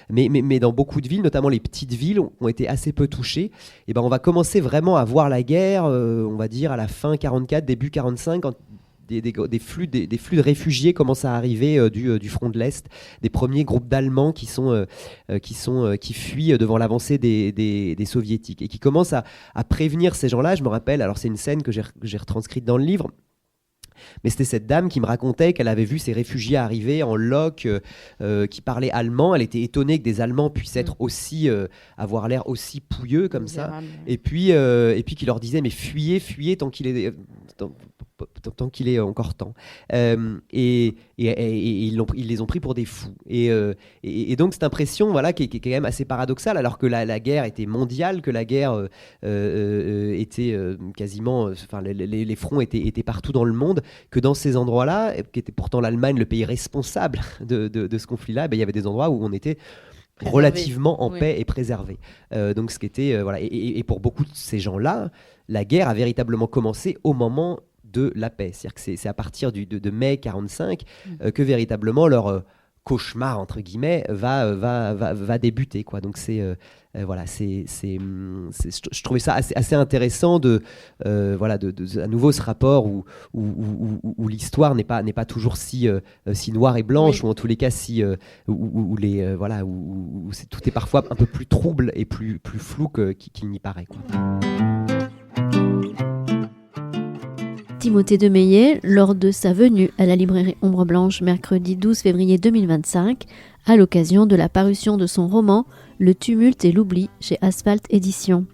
mais dans beaucoup de villes, notamment les petites villes, ont été assez peu touchées. Et ben, on va commencer vraiment à voir la guerre, on va dire à la fin 44, début 45, quand des flux de réfugiés commencent à arriver du front de l'Est, des premiers groupes d'Allemands qui fuient devant l'avancée des Soviétiques et qui commencent à prévenir ces gens-là. Je me rappelle, alors c'est une scène que j'ai retranscrite dans le livre, mais c'était cette dame qui me racontait qu'elle avait vu ces réfugiés arriver en loc, qui parlaient allemand. Elle était étonnée que des Allemands puissent être aussi, avoir l'air aussi pouilleux comme ça. Et puis qui leur disait mais fuyez tant qu'il est... tant qu'il est encore temps. Et ils les ont pris pour des fous. Et donc cette impression, voilà, qui est quand même assez paradoxale, alors que la guerre était mondiale, que la guerre était quasiment... Enfin, les fronts étaient partout dans le monde, que dans ces endroits-là, qui était pourtant l'Allemagne le pays responsable de ce conflit-là, ben, il y avait des endroits où on était relativement en paix et préservé. Donc ce qui était... voilà. Et pour beaucoup de ces gens-là, la guerre a véritablement commencé au moment de la paix. C'est-à-dire que c'est à partir de mai 45 que véritablement leur cauchemar, entre guillemets, va débuter, quoi. Donc voilà, je trouvais ça assez intéressant voilà, à nouveau ce rapport où l'histoire n'est pas toujours si noire et blanche, ou en tous les cas voilà, où tout est parfois un peu plus trouble et plus flou qu'il n'y paraît, quoi. Timothée de Meillet, lors de sa venue à la librairie Ombre Blanche mercredi 12 février 2025, à l'occasion de la parution de son roman Le tumulte et l'oubli chez Asphalt Éditions.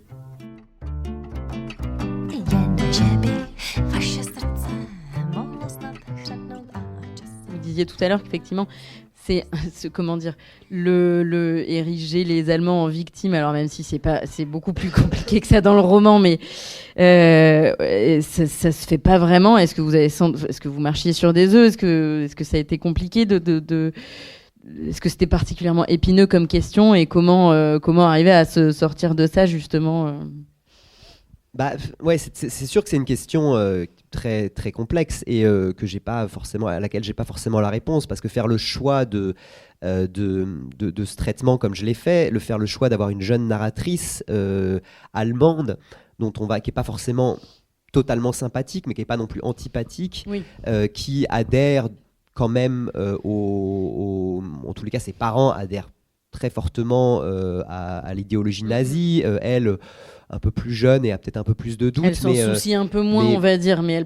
Vous disiez tout à l'heure qu'effectivement, c'est comment dire, le ériger les Allemands en victimes, alors même si c'est beaucoup plus compliqué que ça dans le roman, mais ça se fait pas vraiment. Est-ce que vous marchiez sur des œufs? Est-ce que ça a été compliqué est-ce que c'était particulièrement épineux comme question, et comment arriver à se sortir de ça, justement? Bah ouais, c'est sûr que c'est une question très très complexe et à laquelle j'ai pas forcément la réponse, parce que faire le choix de ce traitement comme je l'ai fait, faire le choix d'avoir une jeune narratrice allemande qui est pas forcément totalement sympathique, mais qui est pas non plus antipathique, oui. Qui adhère quand même en tous les cas, ses parents adhèrent très fortement à l'idéologie nazie. Elle, un peu plus jeune et a peut-être un peu plus de doutes. Elle s'en soucie un peu moins, on va dire, mais elle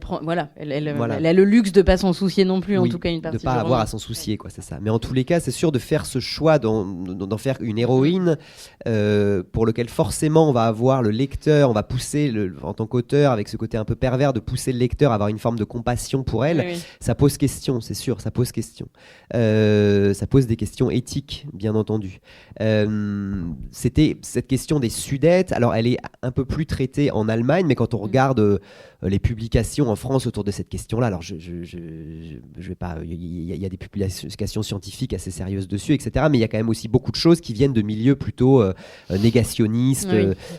a le luxe de pas s'en soucier non plus, oui, en tout cas une partie de pas avoir à s'en soucier, quoi, c'est ça. Mais en tous les cas, c'est sûr de faire ce choix d'en faire une héroïne pour lequel forcément on va avoir le lecteur, on va pousser en tant qu'auteur, avec ce côté un peu pervers, de pousser le lecteur à avoir une forme de compassion pour elle. Oui. Ça pose question, c'est sûr, ça pose question. Ça pose des questions éthiques, bien entendu. C'était cette question des Sudètes. Alors elle est un peu plus traitée en Allemagne, mais quand on regarde les publications en France autour de cette question-là, alors je vais pas, il y a des publications scientifiques assez sérieuses dessus, etc. Mais il y a quand même aussi beaucoup de choses qui viennent de milieux plutôt négationnistes,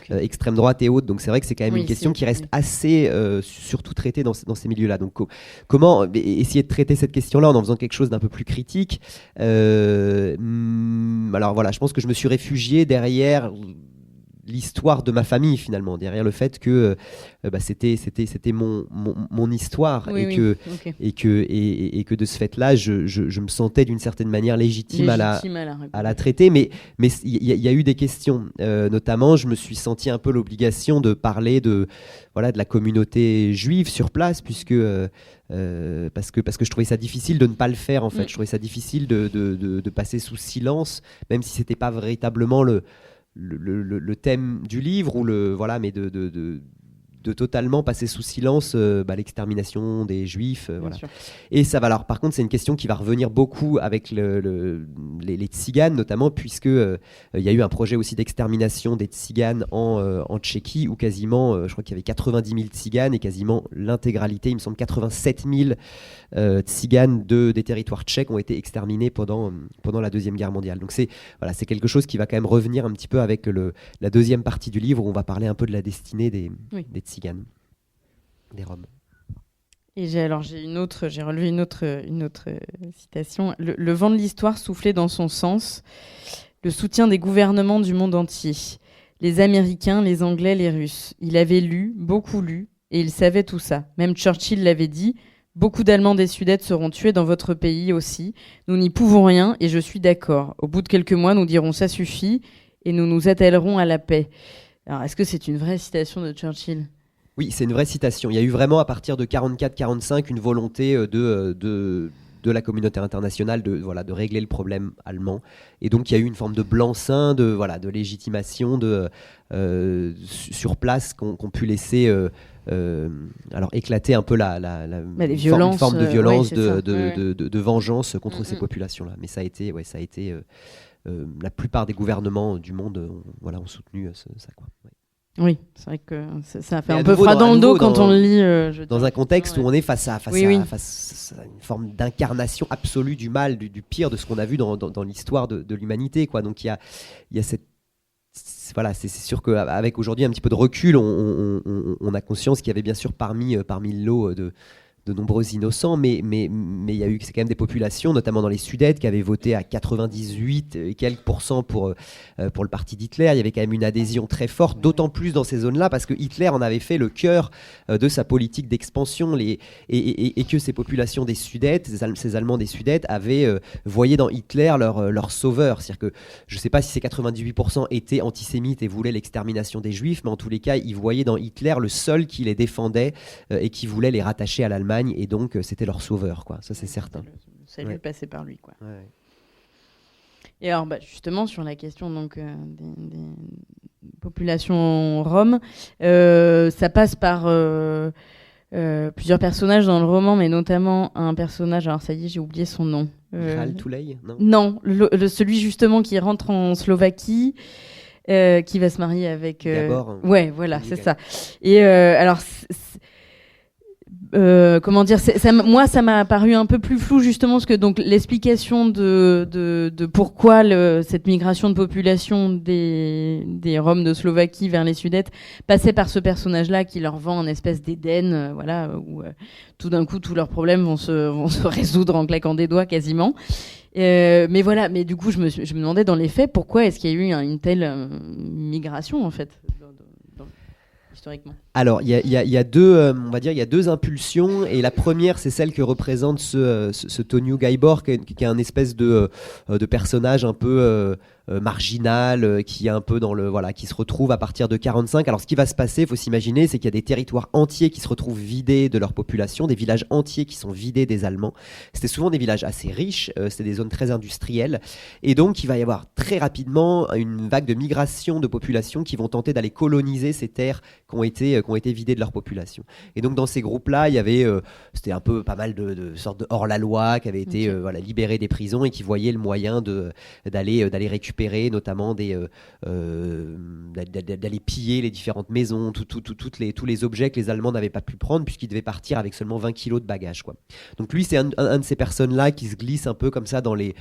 extrême droite et autres. Donc c'est vrai que c'est quand même une question qui reste assez surtout traitée dans ces milieux-là. Donc comment essayer de traiter cette question-là en faisant quelque chose d'un peu plus critique? Alors voilà, je pense que je me suis réfugié derrière l'histoire de ma famille, finalement, derrière le fait que c'était mon histoire, et que de ce fait-là je me sentais d'une certaine manière légitime à la traiter, mais il y a eu des questions, notamment je me suis senti un peu l'obligation de parler de la communauté juive sur place, puisque parce que je trouvais ça difficile de ne pas le faire, en fait. Je trouvais ça difficile de passer sous silence, même si c'était pas véritablement le thème du livre, mais de totalement passer sous silence l'extermination des Juifs. Voilà. sûr. Et ça va. Alors, par contre, c'est une question qui va revenir beaucoup avec les Tziganes, notamment, puisque il y a eu un projet aussi d'extermination des Tziganes en Tchéquie, où quasiment, je crois qu'il y avait 90 000 Tziganes et quasiment l'intégralité, il me semble 87 000 Tziganes des territoires tchèques ont été exterminés pendant la Deuxième Guerre mondiale. Donc c'est quelque chose qui va quand même revenir un petit peu avec la deuxième partie du livre, où on va parler un peu de la destinée des Tziganes, des Roms. Et j'ai relevé une autre citation. Le vent de l'histoire soufflait dans son sens, le soutien des gouvernements du monde entier, les Américains, les Anglais, les Russes. Il avait lu, beaucoup lu, et il savait tout ça. Même Churchill l'avait dit, beaucoup d'Allemands des Sudètes seront tués dans votre pays aussi. Nous n'y pouvons rien, et je suis d'accord. Au bout de quelques mois, nous dirons ça suffit, et nous nous attellerons à la paix. Alors, est-ce que c'est une vraie citation de Churchill ? Oui, c'est une vraie citation. Il y a eu vraiment, à partir de 44-45, une volonté de la communauté internationale de régler le problème allemand. Et donc, il y a eu une forme de blanc-seing, de légitimation sur place qu'ont pu laisser éclater un peu les violences, une forme de violence, ouais, de vengeance contre ces populations-là. Mais ça a été la plupart des gouvernements du monde ont soutenu ça, quoi. Ouais. Oui, c'est vrai que ça fait un peu froid dans le dos quand on le lit. Dans un contexte où on est face à une forme d'incarnation absolue du mal, du pire de ce qu'on a vu dans l'histoire de l'humanité, quoi. Donc il y a cette... Voilà, c'est sûr qu'avec aujourd'hui un petit peu de recul, on a conscience qu'il y avait bien sûr parmi le lot de nombreux innocents, mais il y a eu c'est quand même des populations, notamment dans les Sudètes, qui avaient voté à 98 et quelques % pour le parti d'Hitler. Il y avait quand même une adhésion très forte, d'autant plus dans ces zones-là, parce que Hitler en avait fait le cœur de sa politique d'expansion, et que ces populations des Sudètes, ces Allemands des Sudètes, voyaient dans Hitler leur sauveur. C'est-à-dire que je ne sais pas si ces 98% étaient antisémites et voulaient l'extermination des Juifs, mais en tous les cas, ils voyaient dans Hitler le seul qui les défendait et qui voulait les rattacher à l'Allemagne. Et donc c'était leur sauveur, quoi. Ça c'est certain. Le salut passé par lui, quoi. Ouais. Et alors justement sur la question donc des populations roms, ça passe par plusieurs personnages dans le roman, mais notamment un personnage. Alors ça y est, j'ai oublié son nom. Michal Tulej, non ? Non, celui justement qui rentre en Slovaquie. Qui va se marier avec Gabor. Ouais, voilà, c'est ça. Et alors comment dire, moi ça m'a paru un peu plus flou justement, parce que donc l'explication de pourquoi cette migration de population des Roms de Slovaquie vers les Sudètes passait par ce personnage-là qui leur vend une espèce d'Éden, où tout d'un coup tous leurs problèmes vont se résoudre en claquant des doigts quasiment. Mais voilà, mais du coup je me demandais dans les faits pourquoi est-ce qu'il y a eu une telle migration en fait historiquement. Alors, il y a deux impulsions, et la première, c'est celle que représente ce Tonio Gaibor, qui est un espèce de personnage un peu marginal, qui est un peu qui se retrouve à partir de 45. Alors, ce qui va se passer, il faut s'imaginer, c'est qu'il y a des territoires entiers qui se retrouvent vidés de leur population, des villages entiers qui sont vidés des Allemands. C'était souvent des villages assez riches, c'était des zones très industrielles, et donc il va y avoir très rapidement une vague de migration de populations qui vont tenter d'aller coloniser ces terres qui ont été vidées de leur population. Et donc dans ces groupes-là, il y avait c'était un peu pas mal de sortes de hors-la-loi qui avaient été libérés des prisons et qui voyaient le moyen d'aller récupérer notamment d'aller piller les différentes maisons, tous les objets que les Allemands n'avaient pas pu prendre puisqu'ils devaient partir avec seulement 20 kilos de bagages, quoi. Donc lui, c'est un de ces personnes-là qui se glisse un peu comme ça dans les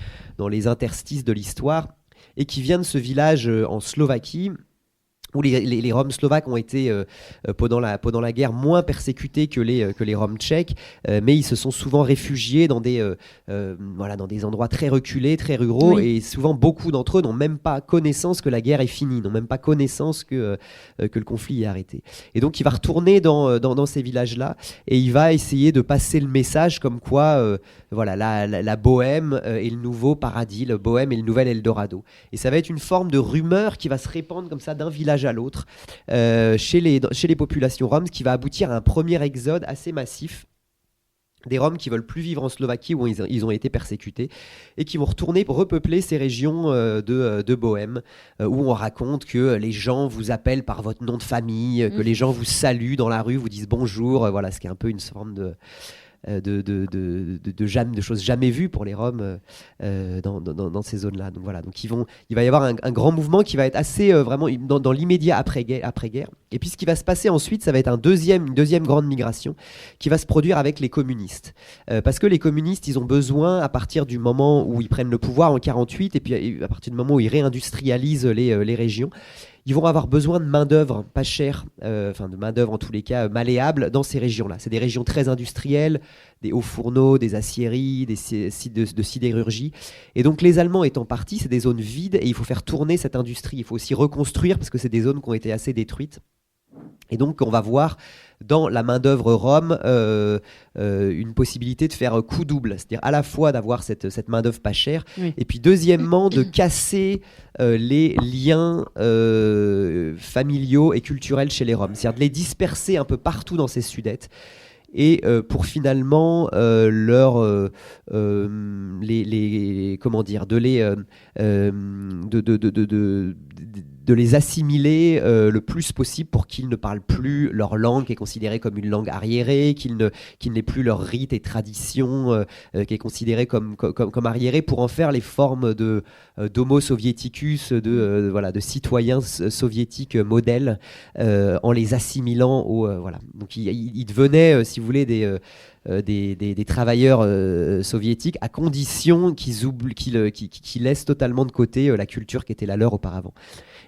interstices de l'histoire et qui vient de ce village en Slovaquie, où les Roms slovaques ont été pendant la guerre moins persécutés que les Roms tchèques, mais ils se sont souvent réfugiés dans des endroits très reculés, très ruraux, et souvent beaucoup d'entre eux n'ont même pas connaissance que la guerre est finie, n'ont même pas connaissance que le conflit est arrêté. Et donc il va retourner dans ces villages-là et il va essayer de passer le message comme quoi la Bohème est le nouveau paradis, le Bohème est le nouvel Eldorado. Et ça va être une forme de rumeur qui va se répandre comme ça d'un village à l'autre chez les populations roms, qui va aboutir à un premier exode assez massif des Roms qui veulent plus vivre en Slovaquie où ils ont été persécutés et qui vont retourner repeupler ces régions de Bohême où on raconte que les gens vous appellent par votre nom de famille, que les gens vous saluent dans la rue, vous disent bonjour, voilà, ce qui est un peu une forme de choses jamais vues pour les Roms dans ces zones-là. Donc voilà, donc il va y avoir un grand mouvement qui va être assez vraiment dans l'immédiat après-guerre. Et puis ce qui va se passer ensuite, ça va être une deuxième grande migration qui va se produire avec les communistes. Parce que les communistes, ils ont besoin, à partir du moment où ils prennent le pouvoir en 1948, et puis à partir du moment où ils réindustrialisent les régions, ils vont avoir besoin de main-d'œuvre pas chère, de main-d'œuvre en tous les cas malléable dans ces régions-là. C'est des régions très industrielles, des hauts fourneaux, des aciéries, des sites de sidérurgie. Et donc les Allemands étant partis, c'est des zones vides et il faut faire tourner cette industrie. Il faut aussi reconstruire parce que c'est des zones qui ont été assez détruites. Et donc on va voir dans la main-d'œuvre Rome une possibilité de faire coup double, c'est-à-dire à la fois d'avoir cette main-d'œuvre pas chère, et puis deuxièmement de casser les liens familiaux et culturels chez les Roms, c'est-à-dire de les disperser un peu partout dans ces Sudètes. Et pour finalement de les assimiler le plus possible pour qu'ils ne parlent plus leur langue qui est considérée comme une langue arriérée, qu'ils n'aient plus leur rite et tradition qui est considérée comme arriérée, pour en faire les formes d'homo soviéticus, de citoyens soviétiques modèles, en les assimilant voilà. Donc ils devenaient, si vous voulez, des travailleurs soviétiques, à condition qu'ils laissent totalement de côté la culture qui était la leur auparavant.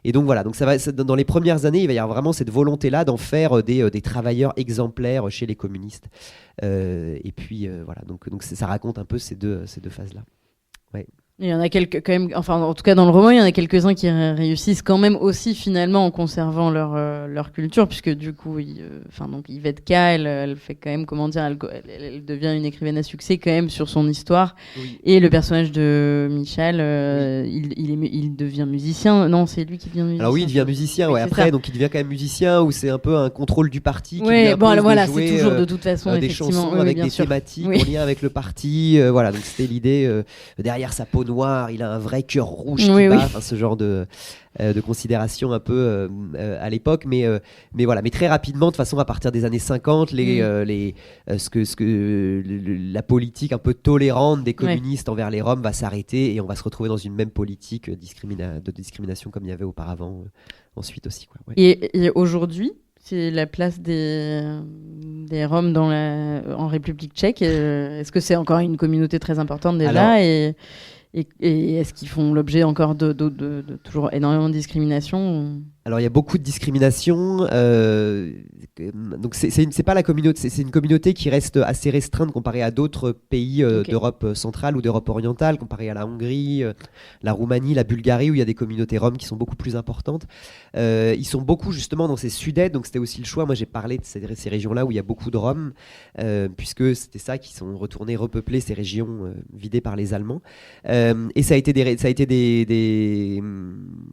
Et donc voilà, donc dans les premières années, il va y avoir vraiment cette volonté-là d'en faire des travailleurs exemplaires chez les communistes. Et puis voilà, donc ça raconte un peu ces deux phases-là. Ouais. Il y en a quelques quand même, enfin en tout cas dans le roman, il y en a quelques-uns qui réussissent quand même aussi finalement en conservant leur culture, puisque du coup, donc Yvette K, elle fait quand même, comment dire, elle devient une écrivaine à succès quand même sur son histoire. Oui. Et le personnage de Michal, il devient musicien. Non, c'est lui qui devient musicien. Alors oui, il devient musicien. Ouais, après, donc il devient quand même musicien, où c'est un peu un contrôle du parti. Oui, bon, voilà, c'est toujours de toute façon des chansons avec des thématiques en lien avec le parti. Voilà, donc c'était l'idée derrière sa peau noire, il a un vrai cœur rouge qui bat, enfin, ce genre de considération un peu à l'époque, mais voilà, mais très rapidement, de toute façon, à partir des années 50, la politique un peu tolérante des communistes envers les Roms va s'arrêter et on va se retrouver dans une même politique de discrimination comme il y avait auparavant ensuite aussi, quoi. Ouais. Et aujourd'hui, c'est la place des Roms en République tchèque. Est-ce que c'est encore une communauté très importante déjà? Et est-ce qu'ils font l'objet encore de toujours énormément de discrimination? Alors il y a beaucoup de discrimination, donc c'est pas la communauté, c'est une communauté qui reste assez restreinte comparée à d'autres pays d'Europe centrale ou d'Europe orientale, comparée à la Hongrie, la Roumanie, la Bulgarie, où il y a des communautés roms qui sont beaucoup plus importantes. Ils sont beaucoup justement dans ces Sudètes, donc c'était aussi le choix. Moi j'ai parlé de ces régions-là où il y a beaucoup de Roms, puisque c'était ça qui sont retournés repeupler ces régions vidées par les Allemands. Et ça a été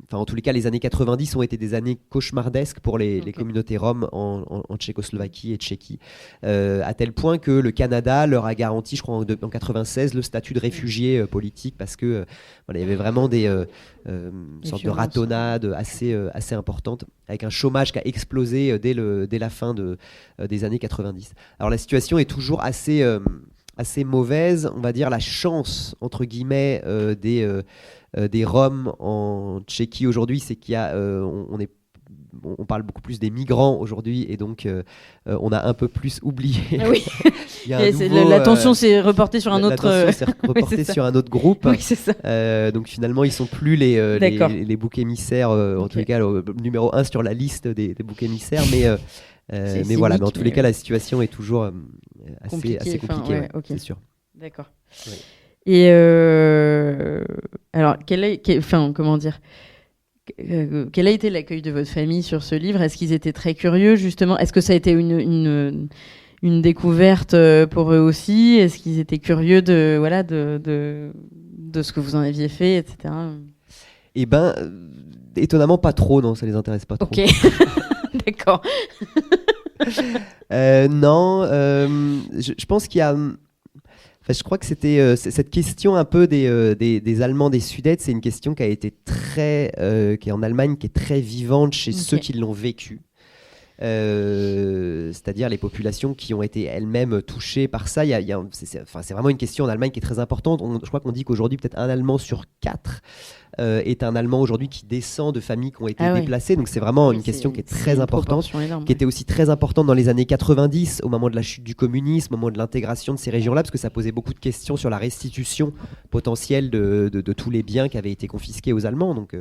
enfin en tous les cas les années 90 ont été des années cauchemardesques pour les communautés roms en Tchécoslovaquie et Tchéquie, à tel point que le Canada leur a garanti, je crois en 96, le statut de réfugié politique, parce que il y avait vraiment une sorte de ratonnade assez importante, avec un chômage qui a explosé dès la fin des années 90. Alors la situation est toujours assez mauvaise, on va dire. La chance, entre guillemets, des Roms en Tchéquie aujourd'hui, c'est qu'il y a, on parle beaucoup plus des migrants aujourd'hui, et donc on a un peu plus oublié. Ah oui. L'attention s'est reportée sur un autre. L'attention s'est reportée sur un autre groupe. Oui, c'est ça. Donc finalement, ils sont plus les boucs émissaires, en tous les cas, le numéro 1 sur la liste des boucs émissaires, mais voilà. Mais en tous les cas, la situation est toujours assez compliquée, c'est sûr. D'accord. Oui. Et alors, quel a été l'accueil de votre famille sur ce livre? Est-ce qu'ils étaient très curieux, justement? Est-ce que ça a été une découverte pour eux aussi? Est-ce qu'ils étaient curieux de ce que vous en aviez fait, etc.? Eh ben, étonnamment pas trop, non, ça les intéresse pas trop. Ok, d'accord. Non, je pense qu'il y a... Enfin, je crois que c'était cette question un peu des Allemands des Sudètes, c'est une question qui a été qui est en Allemagne, qui est très vivante chez ceux qui l'ont vécu. C'est-à-dire les populations qui ont été elles-mêmes touchées par ça. C'est vraiment une question en Allemagne qui est très importante. Je crois qu'on dit qu'aujourd'hui, peut-être un Allemand sur 4 est un Allemand aujourd'hui qui descend de familles qui ont été déplacées. Donc c'est vraiment une question qui est très importante, qui était aussi très importante dans les années 90, au moment de la chute du communisme, au moment de l'intégration de ces régions-là, parce que ça posait beaucoup de questions sur la restitution potentielle de tous les biens qui avaient été confisqués aux Allemands. Donc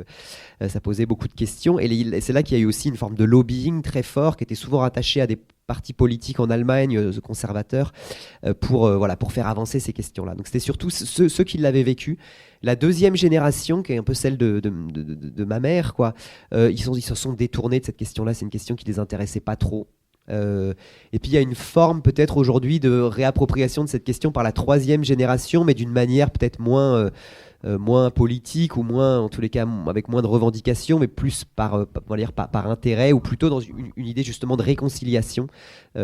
ça posait beaucoup de questions. Et c'est là qu'il y a eu aussi une forme de lobbying très fort, qui était souvent rattaché à des partis politiques en Allemagne, conservateurs, pour faire avancer ces questions-là. Donc c'était surtout ceux qui l'avaient vécu. La deuxième génération, qui est un peu celle de ma mère, ils se sont détournés de cette question-là. C'est une question qui les intéressait pas trop. Et puis il y a une forme peut-être aujourd'hui de réappropriation de cette question par la troisième génération, mais d'une manière peut-être moins politique, ou moins, en tous les cas, avec moins de revendications, mais plus par intérêt, ou plutôt dans une idée justement de réconciliation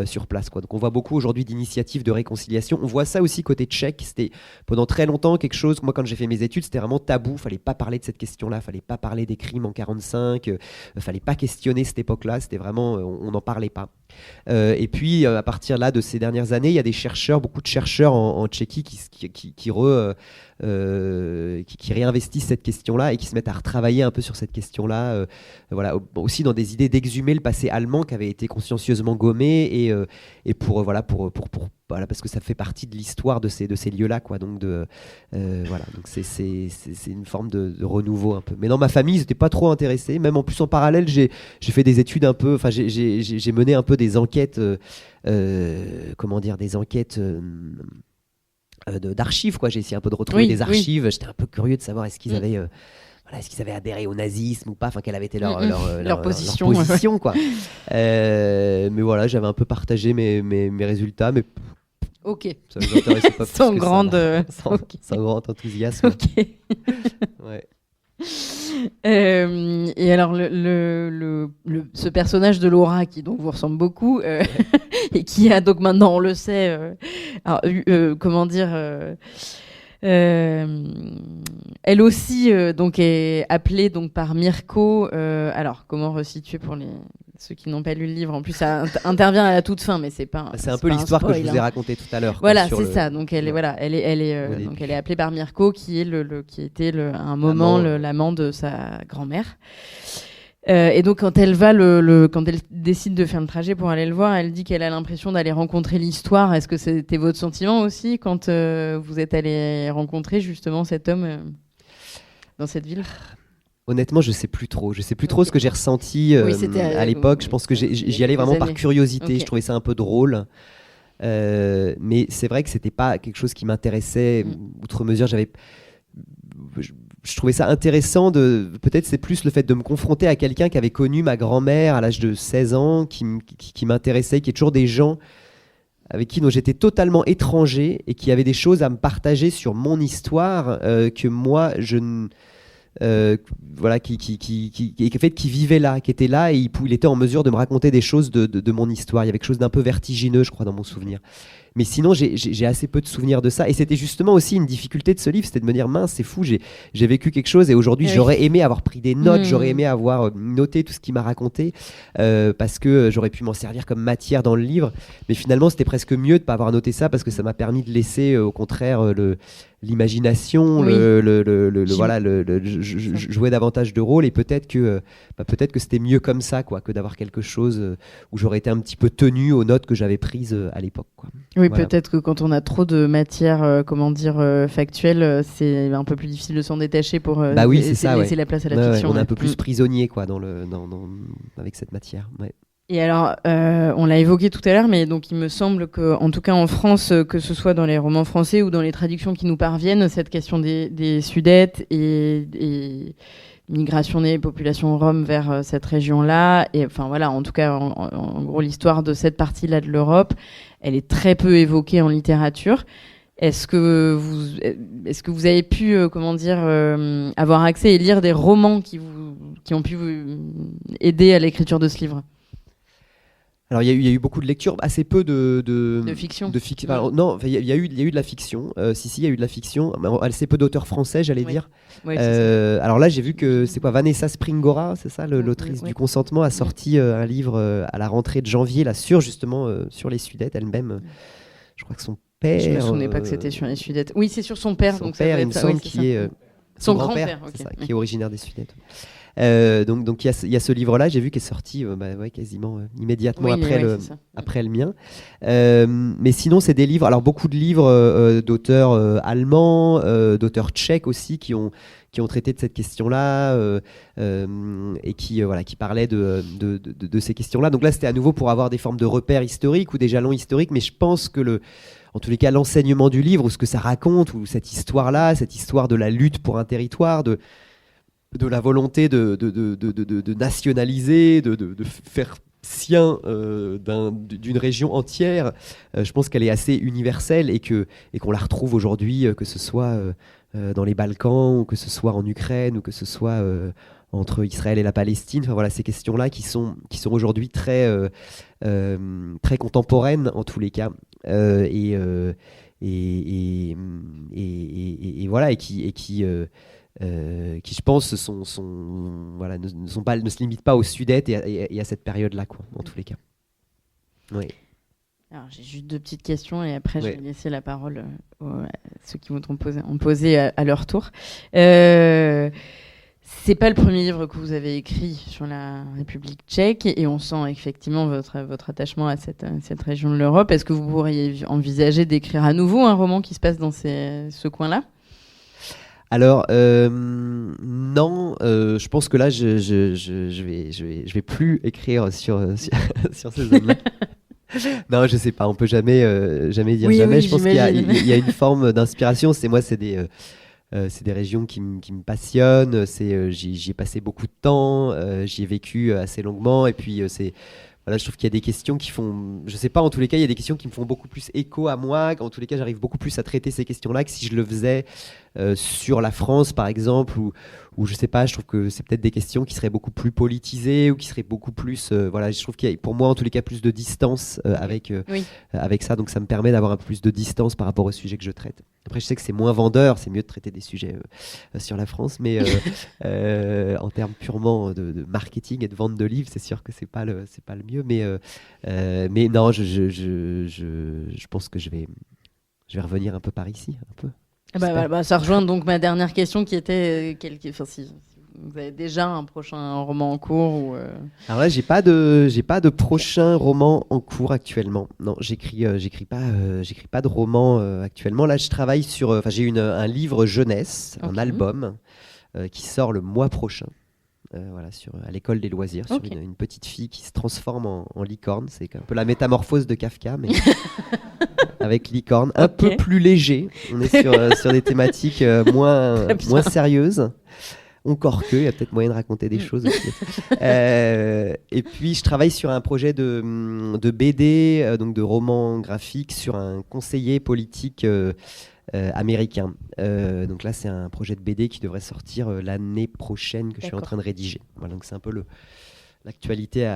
sur place, quoi. Donc on voit beaucoup aujourd'hui d'initiatives de réconciliation. On voit ça aussi côté tchèque. C'était pendant très longtemps quelque chose, moi quand j'ai fait mes études, c'était vraiment tabou. Fallait pas parler de cette question-là, fallait pas parler des crimes en 45, fallait pas questionner cette époque-là. C'était vraiment, on n'en parlait pas. Et puis à partir là de ces dernières années, il y a des chercheurs, beaucoup de chercheurs en Tchéquie qui réinvestissent cette question-là et qui se mettent à retravailler un peu sur cette question-là, aussi dans des idées d'exhumer le passé allemand qui avait été consciencieusement gommé, et parce que ça fait partie de l'histoire de ces lieux-là, quoi. Donc donc c'est une forme de renouveau un peu. Mais dans ma famille, ils n'étaient pas trop intéressés. Même en plus en parallèle, j'ai fait des études un peu. Enfin, j'ai mené un peu des enquêtes. Des enquêtes. D'archives, quoi. J'ai essayé un peu de retrouver des archives. Oui. J'étais un peu curieux de savoir est-ce qu'ils avaient adhéré au nazisme ou pas, enfin quelle avait été leur position, quoi. Mais voilà, j'avais un peu partagé mes résultats, mais ça ne nous intéressait pas sans plus sans grand enthousiasme. Ouais. Et alors ce personnage de Laura qui donc vous ressemble beaucoup et qui a donc maintenant on le sait elle aussi donc est appelée donc par Mirko. Alors comment resituer pour ceux qui n'ont pas lu le livre. En plus, ça intervient à la toute fin, mais c'est pas. C'est un peu l'histoire que je vous ai racontée tout à l'heure. Voilà, c'est ça. Donc elle est appelée par Mirko, qui était à un moment l'amant de sa grand-mère. Et donc quand elle décide de faire le trajet pour aller le voir, elle dit qu'elle a l'impression d'aller rencontrer l'histoire. Est-ce que c'était votre sentiment aussi quand vous êtes allé rencontrer justement cet homme dans cette ville ? Honnêtement, je sais plus trop. Je sais plus trop ce que j'ai ressenti à l'époque. Je pense que j'y allais vraiment par curiosité. Okay. Je trouvais ça un peu drôle. Mais c'est vrai que c'était pas quelque chose qui m'intéressait outre mesure. Je trouvais ça intéressant peut-être c'est plus le fait de me confronter à quelqu'un qui avait connu ma grand-mère à l'âge de 16 ans, qui m'intéressait, qui est toujours des gens avec qui j'étais totalement étranger et qui avaient des choses à me partager sur mon histoire que moi je ne... qui vivait là, qui était là, et il était en mesure de me raconter des choses de mon histoire. Il y avait quelque chose d'un peu vertigineux, je crois, dans mon souvenir. Mais sinon, j'ai assez peu de souvenirs de ça. Et c'était justement aussi une difficulté de ce livre, c'était de me dire, mince, c'est fou, j'ai vécu quelque chose, et aujourd'hui, j'aurais aimé avoir pris des notes, j'aurais aimé avoir noté tout ce qu'il m'a raconté, parce que j'aurais pu m'en servir comme matière dans le livre. Mais finalement, c'était presque mieux de ne pas avoir noté ça, parce que ça m'a permis de laisser, au contraire, l'imagination, jouer davantage de rôle, et peut-être que c'était mieux comme ça, quoi, que d'avoir quelque chose où j'aurais été un petit peu tenu aux notes que j'avais prises à l'époque, quoi. Oui, voilà. Peut-être que quand on a trop de matière, factuelle, c'est un peu plus difficile de s'en détacher pour laisser la place à la fiction. On est un peu plus prisonnier, quoi, avec cette matière. Ouais. Et alors, on l'a évoqué tout à l'heure, mais donc il me semble qu'en tout cas en France, que ce soit dans les romans français ou dans les traductions qui nous parviennent, cette question des Sudètes et migration des populations roms vers cette région-là, et enfin voilà, en tout cas, en gros, l'histoire de cette partie-là de l'Europe, elle est très peu évoquée en littérature. Est-ce que vous avez pu, avoir accès et lire des romans qui ont pu vous aider à l'écriture de ce livre ? Alors il y a eu beaucoup de lectures, assez peu de fiction. Alors, non, il y a eu de la fiction. Il y a eu de la fiction. Assez peu d'auteurs français, j'allais dire. Oui, alors là, j'ai vu que c'est quoi, Vanessa Springora, c'est ça, l'autrice du Consentement, a sorti un livre à la rentrée de janvier là sur justement sur les Sudètes elle-même. Je crois que son père. Je me souvenais pas que c'était sur les Sudètes. Oui, c'est sur son père. Son donc père, ça il me semble, qui est son grand-père, c'est ça, qui est originaire des Sudètes. Donc il y a ce livre-là, j'ai vu qu'il est sorti quasiment immédiatement après le mien. Mais sinon, c'est des livres, alors beaucoup de livres d'auteurs allemands, d'auteurs tchèques aussi, qui ont traité de cette question-là et qui parlaient de ces questions-là. Donc là, c'était à nouveau pour avoir des formes de repères historiques ou des jalons historiques, mais je pense que en tous les cas, l'enseignement du livre, ou ce que ça raconte, ou cette histoire-là, cette histoire de la lutte pour un territoire, de la volonté de nationaliser, de faire sien d'une région entière, je pense qu'elle est assez universelle et qu'on la retrouve aujourd'hui, que ce soit dans les Balkans, ou que ce soit en Ukraine, ou que ce soit entre Israël et la Palestine. Enfin, voilà, ces questions-là qui sont aujourd'hui très contemporaines en tous les cas, et voilà, et qui je pense ne se limitent pas aux Sudètes et à cette période-là, quoi, en tous les cas. Oui. Alors, j'ai juste 2 petites questions et après je vais laisser la parole à ceux qui voudront poser à leur tour. C'est pas le premier livre que vous avez écrit sur la République tchèque et on sent effectivement votre attachement à cette région de l'Europe. Est-ce que vous pourriez envisager d'écrire à nouveau un roman qui se passe dans ce coin-là ? Alors non, je pense que là je vais plus écrire sur ces zones-là. Non, je sais pas, on peut jamais dire jamais. Je pense qu'il y a une forme d'inspiration. C'est des régions qui me passionnent. J'y ai passé beaucoup de temps, j'y ai vécu assez longuement, et puis voilà, je trouve qu'il y a des questions qui font, je sais pas, en tous les cas, il y a des questions qui me font beaucoup plus écho à moi. En tous les cas, j'arrive beaucoup plus à traiter ces questions-là que si je le faisais sur la France, par exemple, ou je sais pas, je trouve que c'est peut-être des questions qui seraient beaucoup plus politisées ou qui seraient beaucoup plus, voilà, je trouve qu'il y a, pour moi, en tous les cas, plus de distance avec ça. Donc, ça me permet d'avoir un peu plus de distance par rapport au sujet que je traite. Après, je sais que c'est moins vendeur, c'est mieux de traiter des sujets sur la France, mais en termes purement de marketing et de vente de livres, c'est sûr que c'est pas le mieux. Mais non, je pense que je vais revenir un peu par ici, un peu. Ça rejoint donc ma dernière question qui était si vous avez déjà un prochain roman en cours Alors là, j'ai pas de prochain roman en cours actuellement. Non, j'écris pas de roman actuellement. Là, je travaille sur j'ai un livre jeunesse, un album qui sort le mois prochain. Voilà, à l'école des loisirs, sur une petite fille qui se transforme en licorne. C'est un peu la métamorphose de Kafka, mais avec licorne, un peu plus léger. On est sur des thématiques moins sérieuses. Encore il y a peut-être moyen de raconter des choses aussi. Et puis, je travaille sur un projet de BD, donc de roman graphique, sur un conseiller politique américain. Donc là, c'est un projet de BD qui devrait sortir l'année prochaine, que je suis en train de rédiger. Voilà, donc c'est un peu l'actualité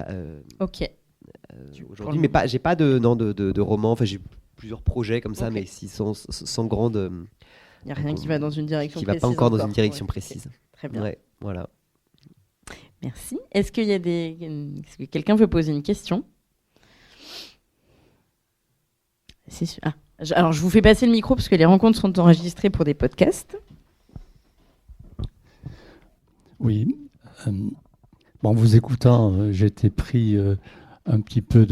aujourd'hui. Mais j'ai pas de roman. Enfin, j'ai plusieurs projets comme ça, mais sans grande. Il n'y a rien qui va dans une direction précise. Qui ne va pas encore dans une direction précise. Très bien. Ouais, voilà. Merci. Est-ce que quelqu'un veut poser une question ? C'est sûr. Alors, je vous fais passer le micro parce que les rencontres sont enregistrées pour des podcasts. Oui. En vous écoutant, j'ai été pris un petit peu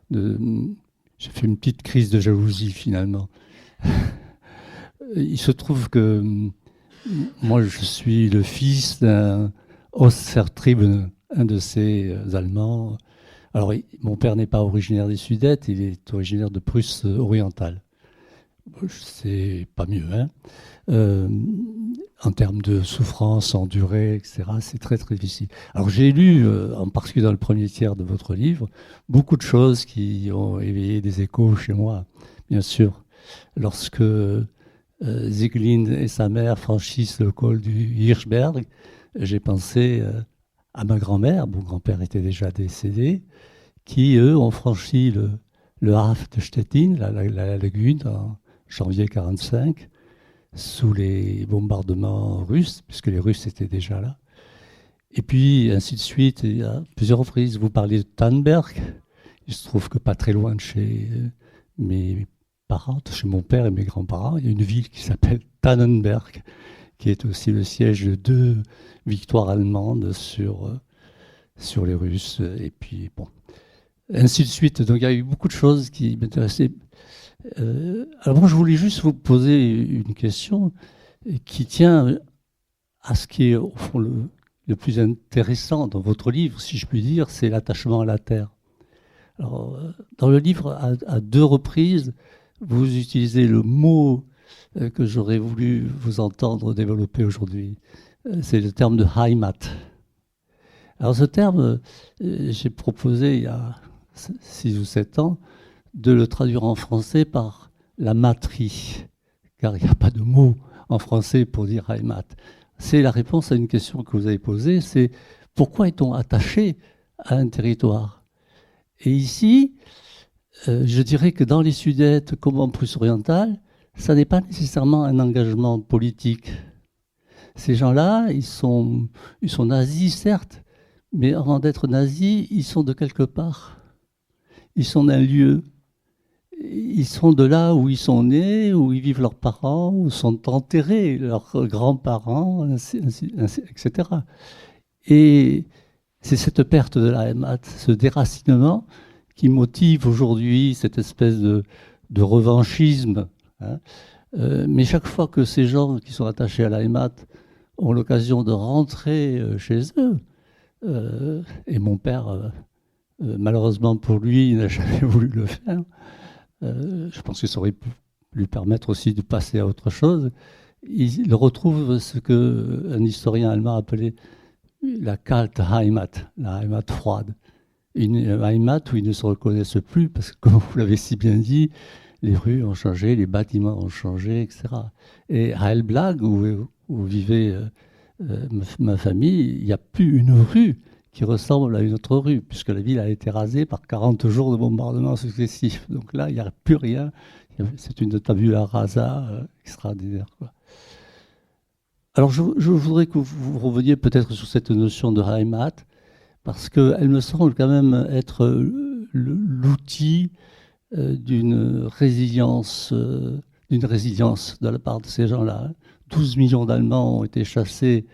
j'ai fait une petite crise de jalousie, finalement. Il se trouve que moi, je suis le fils d'un Ostsertrieben, un de ces Allemands. Alors, mon père n'est pas originaire des Sudètes, il est originaire de Prusse orientale. C'est pas mieux, hein. En termes de souffrance endurée, etc., c'est très, très difficile. Alors, j'ai lu, en particulier dans le premier tiers de votre livre, beaucoup de choses qui ont éveillé des échos chez moi, bien sûr. Lorsque Sieglinde et sa mère franchissent le col du Hirschberg, j'ai pensé à ma grand-mère. Mon grand-père était déjà décédé. qui, eux, ont franchi le Haff de Stettin, la lagune, en janvier 1945, sous les bombardements russes, puisque les Russes étaient déjà là. Et puis, ainsi de suite, il y a plusieurs reprises. Vous parlez de Tannenberg. Il se trouve que pas très loin de chez mes parents, chez mon père et mes grands-parents, il y a une ville qui s'appelle Tannenberg, qui est aussi le siège de 2 victoires allemandes sur les Russes. Et puis, bon, ainsi de suite. Donc, il y a eu beaucoup de choses qui m'intéressaient. Alors, moi, je voulais juste vous poser une question qui tient à ce qui est, au fond, le plus intéressant dans votre livre, si je puis dire, c'est l'attachement à la terre. Alors, dans le livre, à 2 reprises, vous utilisez le mot que j'aurais voulu vous entendre développer aujourd'hui. C'est le terme de Heimat. Alors ce terme, j'ai proposé il y a 6 ou 7 ans de le traduire en français par la matrie, car il n'y a pas de mot en français pour dire Heimat. C'est la réponse à une question que vous avez posée, c'est pourquoi est-on attaché à un territoire ? Et ici, je dirais que dans les Sudètes, comme en Prusse orientale, ça n'est pas nécessairement un engagement politique. Ces gens-là, ils sont nazis, certes, mais avant d'être nazis, ils sont de quelque part. Ils sont d'un lieu. Ils sont de là où ils sont nés, où ils vivent leurs parents, où sont enterrés leurs grands-parents, etc. Et c'est cette perte de la Heimat, ce déracinement, qui motive aujourd'hui cette espèce de revanchisme. Hein. Mais chaque fois que ces gens qui sont attachés à la Heimat ont l'occasion de rentrer chez eux, et mon père, malheureusement pour lui, il n'a jamais voulu le faire, je pense que ça aurait pu lui permettre aussi de passer à autre chose, il retrouve ce qu'un historien allemand appelait la kalte Heimat, la Heimat froide. Une Heimat où ils ne se reconnaissent plus, parce que comme vous l'avez si bien dit, les rues ont changé, les bâtiments ont changé, etc. Et à Heilblag, où vivait ma famille, il n'y a plus une rue qui ressemble à une autre rue, puisque la ville a été rasée par 40 jours de bombardements successifs. Donc là, il n'y a plus rien. C'est une tabula rasa extraordinaire, quoi. Alors, je voudrais que vous reveniez peut-être sur cette notion de Heimat, parce qu'elle me semble quand même être l'outil d'une résilience de la part de ces gens-là. 12 millions d'Allemands ont été chassés,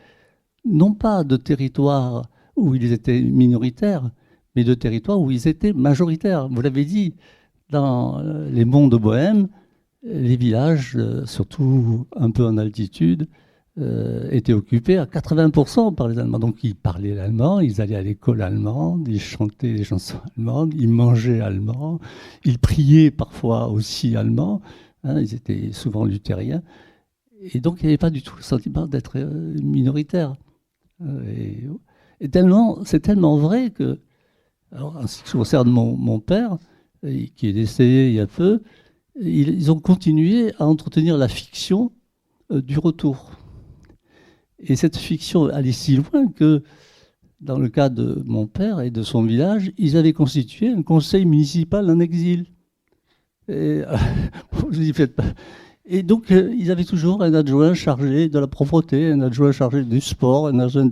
non pas de territoires où ils étaient minoritaires, mais de territoires où ils étaient majoritaires. Vous l'avez dit, dans les monts de Bohême, les villages, surtout un peu en altitude, étaient occupés à 80% par les Allemands. Donc ils parlaient l'allemand, ils allaient à l'école allemande, ils chantaient des chansons allemandes, ils mangeaient allemand, ils priaient parfois aussi allemand, hein, ils étaient souvent luthériens. Et donc il n'y avait pas du tout le sentiment d'être minoritaire. C'est tellement vrai que, alors, en ce qui concerne mon père, qui est décédé il y a peu, ils ont continué à entretenir la fiction du retour. Et cette fiction allait si loin que, dans le cas de mon père et de son village, ils avaient constitué un conseil municipal en exil. Et, je dis, faites pas. Et donc, ils avaient toujours un adjoint chargé de la propreté, un adjoint chargé du sport, un adjoint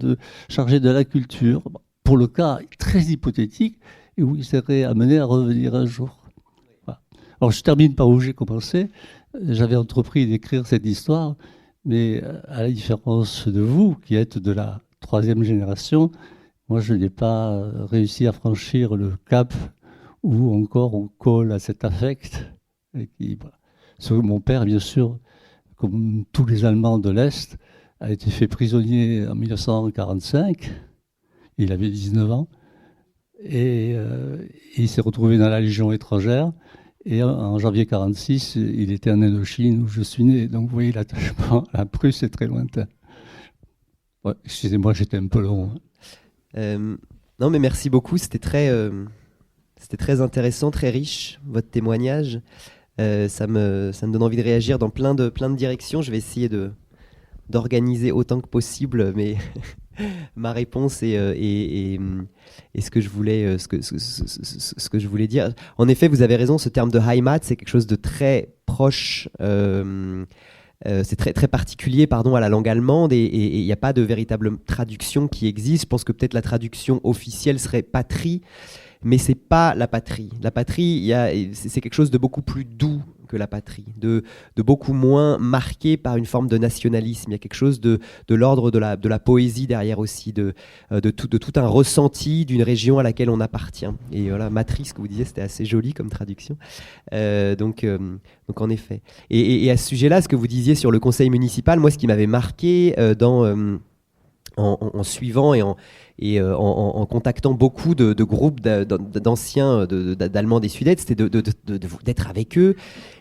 chargé de la culture, pour le cas très hypothétique, et où ils seraient amenés à revenir un jour. Voilà. Alors, je termine par où j'ai commencé. J'avais entrepris d'écrire cette histoire, mais à la différence de vous, qui êtes de la 3e génération, moi, je n'ai pas réussi à franchir le cap où encore on colle à cet affect. Et qui, voilà. Mon père, bien sûr, comme tous les Allemands de l'Est, a été fait prisonnier en 1945. Il avait 19 ans. Et il s'est retrouvé dans la Légion étrangère. Et en janvier 1946, il était en Indochine où je suis né. Donc vous voyez, l'attachement à la Prusse est très lointain. Ouais, excusez-moi, j'étais un peu long. Non, mais merci beaucoup. C'était très intéressant, très riche, votre témoignage. Ça me donne envie de réagir dans plein de directions. Je vais essayer de d'organiser autant que possible ma réponse et ce que je voulais, ce que je voulais dire. En effet, vous avez raison, ce terme de Heimat, c'est quelque chose de très proche, c'est très, très particulier à la langue allemande, et il n'y a pas de véritable traduction qui existe. Je pense que peut-être la traduction officielle serait patrie, mais c'est pas la patrie. La patrie, c'est quelque chose de beaucoup plus doux que la patrie, de beaucoup moins marqué par une forme de nationalisme. Il y a quelque chose de l'ordre de la poésie derrière aussi, de tout un ressenti d'une région à laquelle on appartient. Et voilà, matrice, ce que vous disiez, c'était assez joli comme traduction. Donc en effet. Et à ce sujet-là, ce que vous disiez sur le conseil municipal, moi, ce qui m'avait marqué en suivant et en contactant beaucoup de groupes d'anciens d'Allemands des Sudètes, c'était d'être avec eux,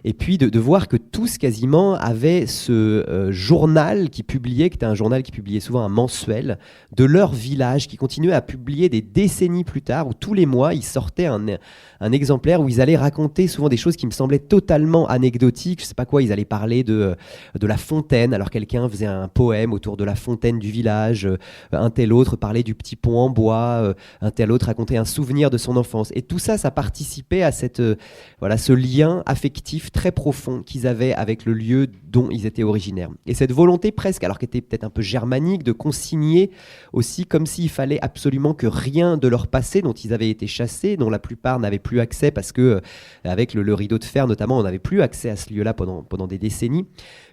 et puis de voir que tous quasiment avaient ce journal qui était un journal qui publiait souvent un mensuel de leur village, qui continuait à publier des décennies plus tard, où tous les mois ils sortaient un exemplaire où ils allaient raconter souvent des choses qui me semblaient totalement anecdotiques. Je sais pas quoi, ils allaient parler de la fontaine, alors quelqu'un faisait un poème autour de la fontaine du village, un tel autre parlait du petit pont en bois, un tel autre racontait un souvenir de son enfance. Et tout ça, ça participait à ce lien affectif très profond qu'ils avaient avec le lieu dont ils étaient originaires. Et cette volonté presque, alors qu'elle était peut-être un peu germanique, de consigner aussi comme s'il fallait absolument que rien de leur passé, dont ils avaient été chassés, dont la plupart n'avaient plus accès, parce que avec le rideau de fer notamment, on n'avait plus accès à ce lieu-là pendant des décennies,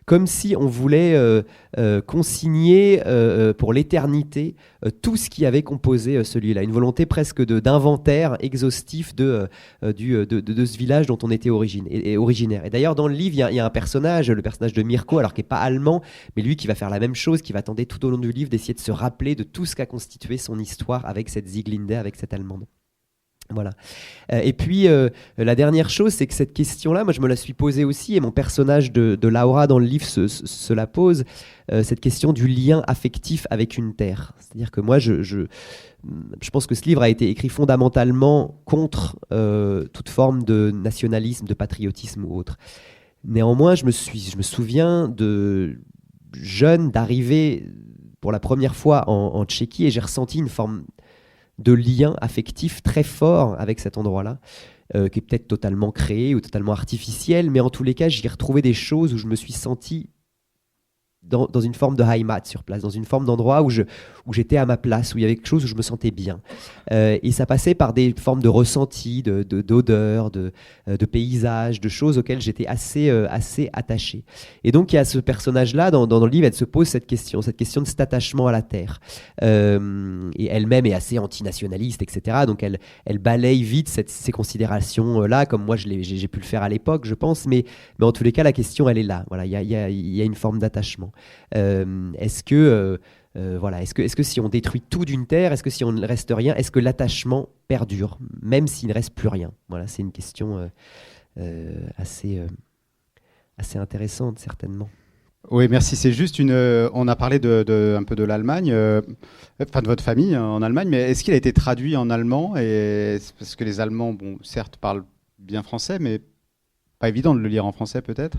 comme si on voulait consigner pour l'éternité tout ce qui avait composé celui-là. Une volonté presque d'inventaire exhaustif de ce village dont on était originaire. Et d'ailleurs, dans le livre, il y a un personnage, le personnage de Mirko, alors qui n'est pas allemand, mais lui qui va faire la même chose, qui va tenter tout au long du livre d'essayer de se rappeler de tout ce qu'a constitué son histoire avec cette Sieglinde, avec cette Allemande. Voilà. Et puis, la dernière chose, c'est que cette question-là, moi, je me la suis posée aussi, et mon personnage de Laura dans le livre se la pose, cette question du lien affectif avec une terre. C'est-à-dire que moi, je pense que ce livre a été écrit fondamentalement contre toute forme de nationalisme, de patriotisme ou autre. Néanmoins, je me souviens de jeune d'arriver pour la première fois en Tchéquie, et j'ai ressenti une forme de lien affectif très fort avec cet endroit-là, qui est peut-être totalement créé ou totalement artificiel, mais en tous les cas, j'y ai retrouvé des choses où je me suis senti dans une forme de Heimat sur place, dans une forme d'endroit où j'étais à ma place, où il y avait quelque chose où je me sentais bien. Et ça passait par des formes de ressenti, d'odeurs, de paysages, de choses auxquelles j'étais assez attaché. Et donc il y a ce personnage-là dans le livre, elle se pose cette question de cet attachement à la terre. Et elle-même est assez antinationaliste, etc. Donc elle balaye vite ces considérations-là, comme moi j'ai pu le faire à l'époque, je pense. Mais en tous les cas, la question, elle est là. Voilà, il y a une forme d'attachement. Est-ce que si on détruit tout d'une terre, est-ce que si on ne reste rien, est-ce que l'attachement perdure, même s'il ne reste plus rien? Voilà, c'est une question assez intéressante, certainement. Oui, merci. C'est juste on a parlé un peu de l'Allemagne, enfin de votre famille en Allemagne, mais est-ce qu'il a été traduit en allemand? Parce que les Allemands, bon, certes, parlent bien français, mais pas évident de le lire en français, peut-être.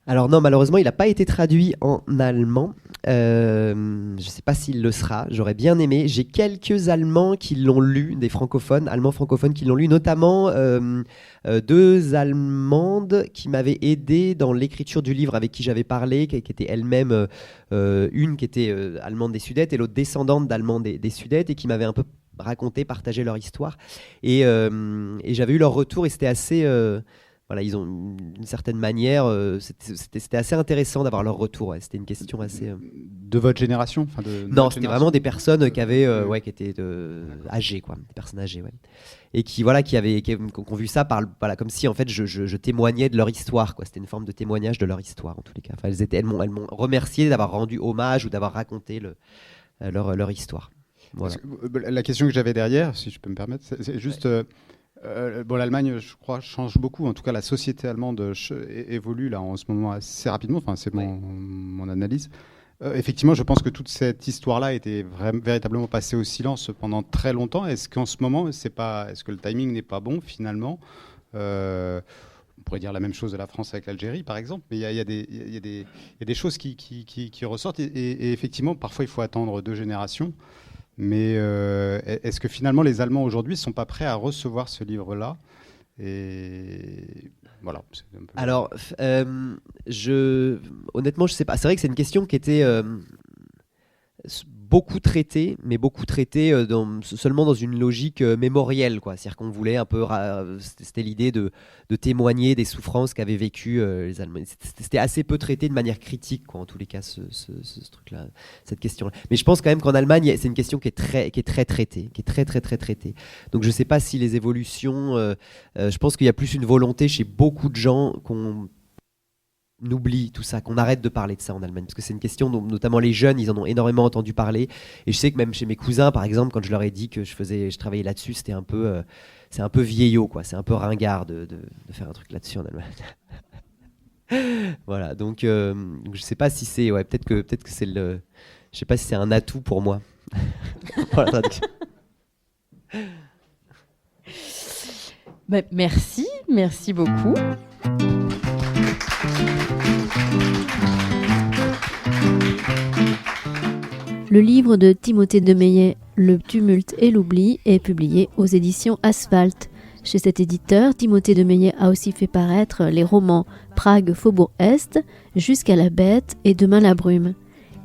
Alors non, malheureusement, il n'a pas été traduit en allemand. Je ne sais pas s'il le sera. J'aurais bien aimé. J'ai quelques Allemands qui l'ont lu, des francophones, Allemands francophones qui l'ont lu, notamment deux Allemandes qui m'avaient aidé dans l'écriture du livre, avec qui j'avais parlé, qui était elle-même une qui était allemande des Sudètes et l'autre descendante d'Allemands des Sudètes, et qui m'avaient un peu raconté, partagé leur histoire. Et j'avais eu leur retour, et c'était assez... Voilà, ils ont d'une certaine manière, c'était assez intéressant d'avoir leur retour. Ouais. C'était une question assez. De votre génération, Non, c'était vraiment des personnes qui avaient, qui étaient âgées, quoi, des personnes âgées, ouais. Et qui ont vu ça comme si en fait je témoignais de leur histoire, quoi. C'était une forme de témoignage de leur histoire en tous les cas. Enfin, elles m'ont remercié d'avoir rendu hommage ou d'avoir raconté leur histoire. Voilà. La question que j'avais derrière, si je peux me permettre, c'est juste. Ouais. L'Allemagne, je crois, change beaucoup. En tout cas, la société allemande évolue là en ce moment assez rapidement. Enfin, c'est mon analyse. Effectivement, je pense que toute cette histoire-là était véritablement passée au silence pendant très longtemps. Est-ce qu'en ce moment, est-ce que le timing n'est pas bon finalement? On pourrait dire la même chose de la France avec l'Algérie, par exemple, mais il y a des choses qui ressortent. Et effectivement, parfois, il faut attendre 2 générations. Mais est-ce que finalement, les Allemands aujourd'hui ne sont pas prêts à recevoir ce livre-là ? Et voilà. Alors, honnêtement, je sais pas. C'est vrai que c'est une question qui était beaucoup traitée, mais seulement dans une logique mémorielle, quoi. C'est-à-dire qu'on voulait un peu, c'était l'idée de témoigner des souffrances qu'avaient vécues les Allemands. C'était assez peu traité de manière critique, quoi, en tous les cas, ce truc-là, cette question-là. Mais je pense quand même qu'en Allemagne, c'est une question qui est très traitée, qui est très traitée. Donc je sais pas si les évolutions, je pense qu'il y a plus une volonté chez beaucoup de gens qu'on oublie tout ça, qu'on arrête de parler de ça en Allemagne, parce que c'est une question dont notamment les jeunes, ils en ont énormément entendu parler, et je sais que même chez mes cousins, par exemple, quand je leur ai dit que je travaillais là-dessus, c'était c'est un peu vieillot, quoi, c'est un peu ringard de faire un truc là-dessus en Allemagne. Voilà, donc je sais pas si c'est, peut-être que c'est je sais pas si c'est un atout pour moi. Voilà, merci beaucoup. Le livre de Timothée de Meillet, Le tumulte et l'oubli, est publié aux éditions Asphalte. Chez cet éditeur, Timothée de Meillet a aussi fait paraître les romans Prague Faubourg Est, Jusqu'à la bête et Demain la brume.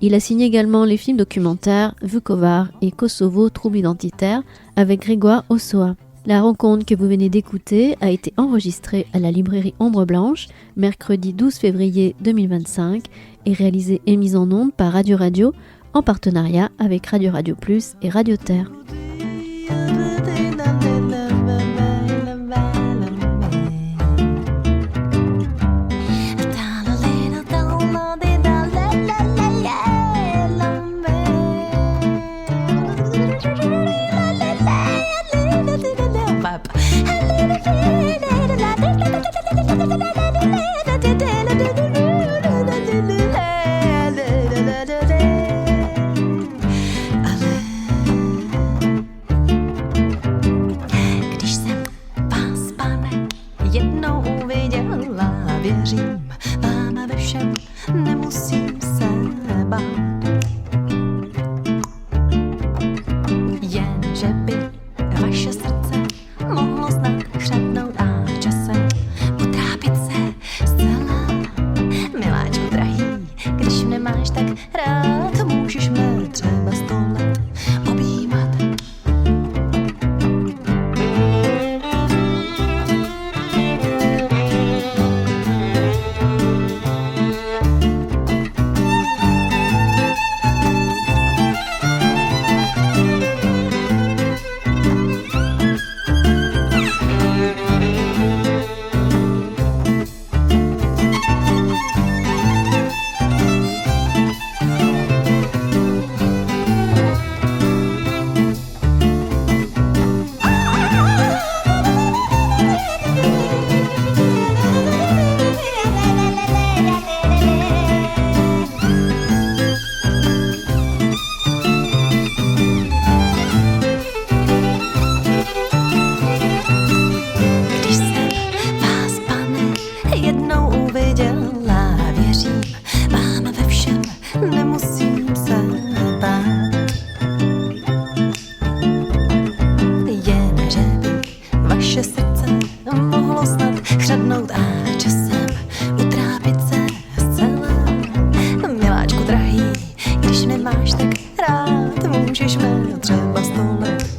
Il a signé également les films documentaires Vukovar et Kosovo trouble identitaire avec Grégoire Ossoa. La rencontre que vous venez d'écouter a été enregistrée à la librairie Ombre Blanche, mercredi 12 février 2025, et réalisée et mise en onde par Radio Radio, en partenariat avec Radio Radio Plus et Radio Terre. Když nemáš tak rád, můžeš mě třeba stolet.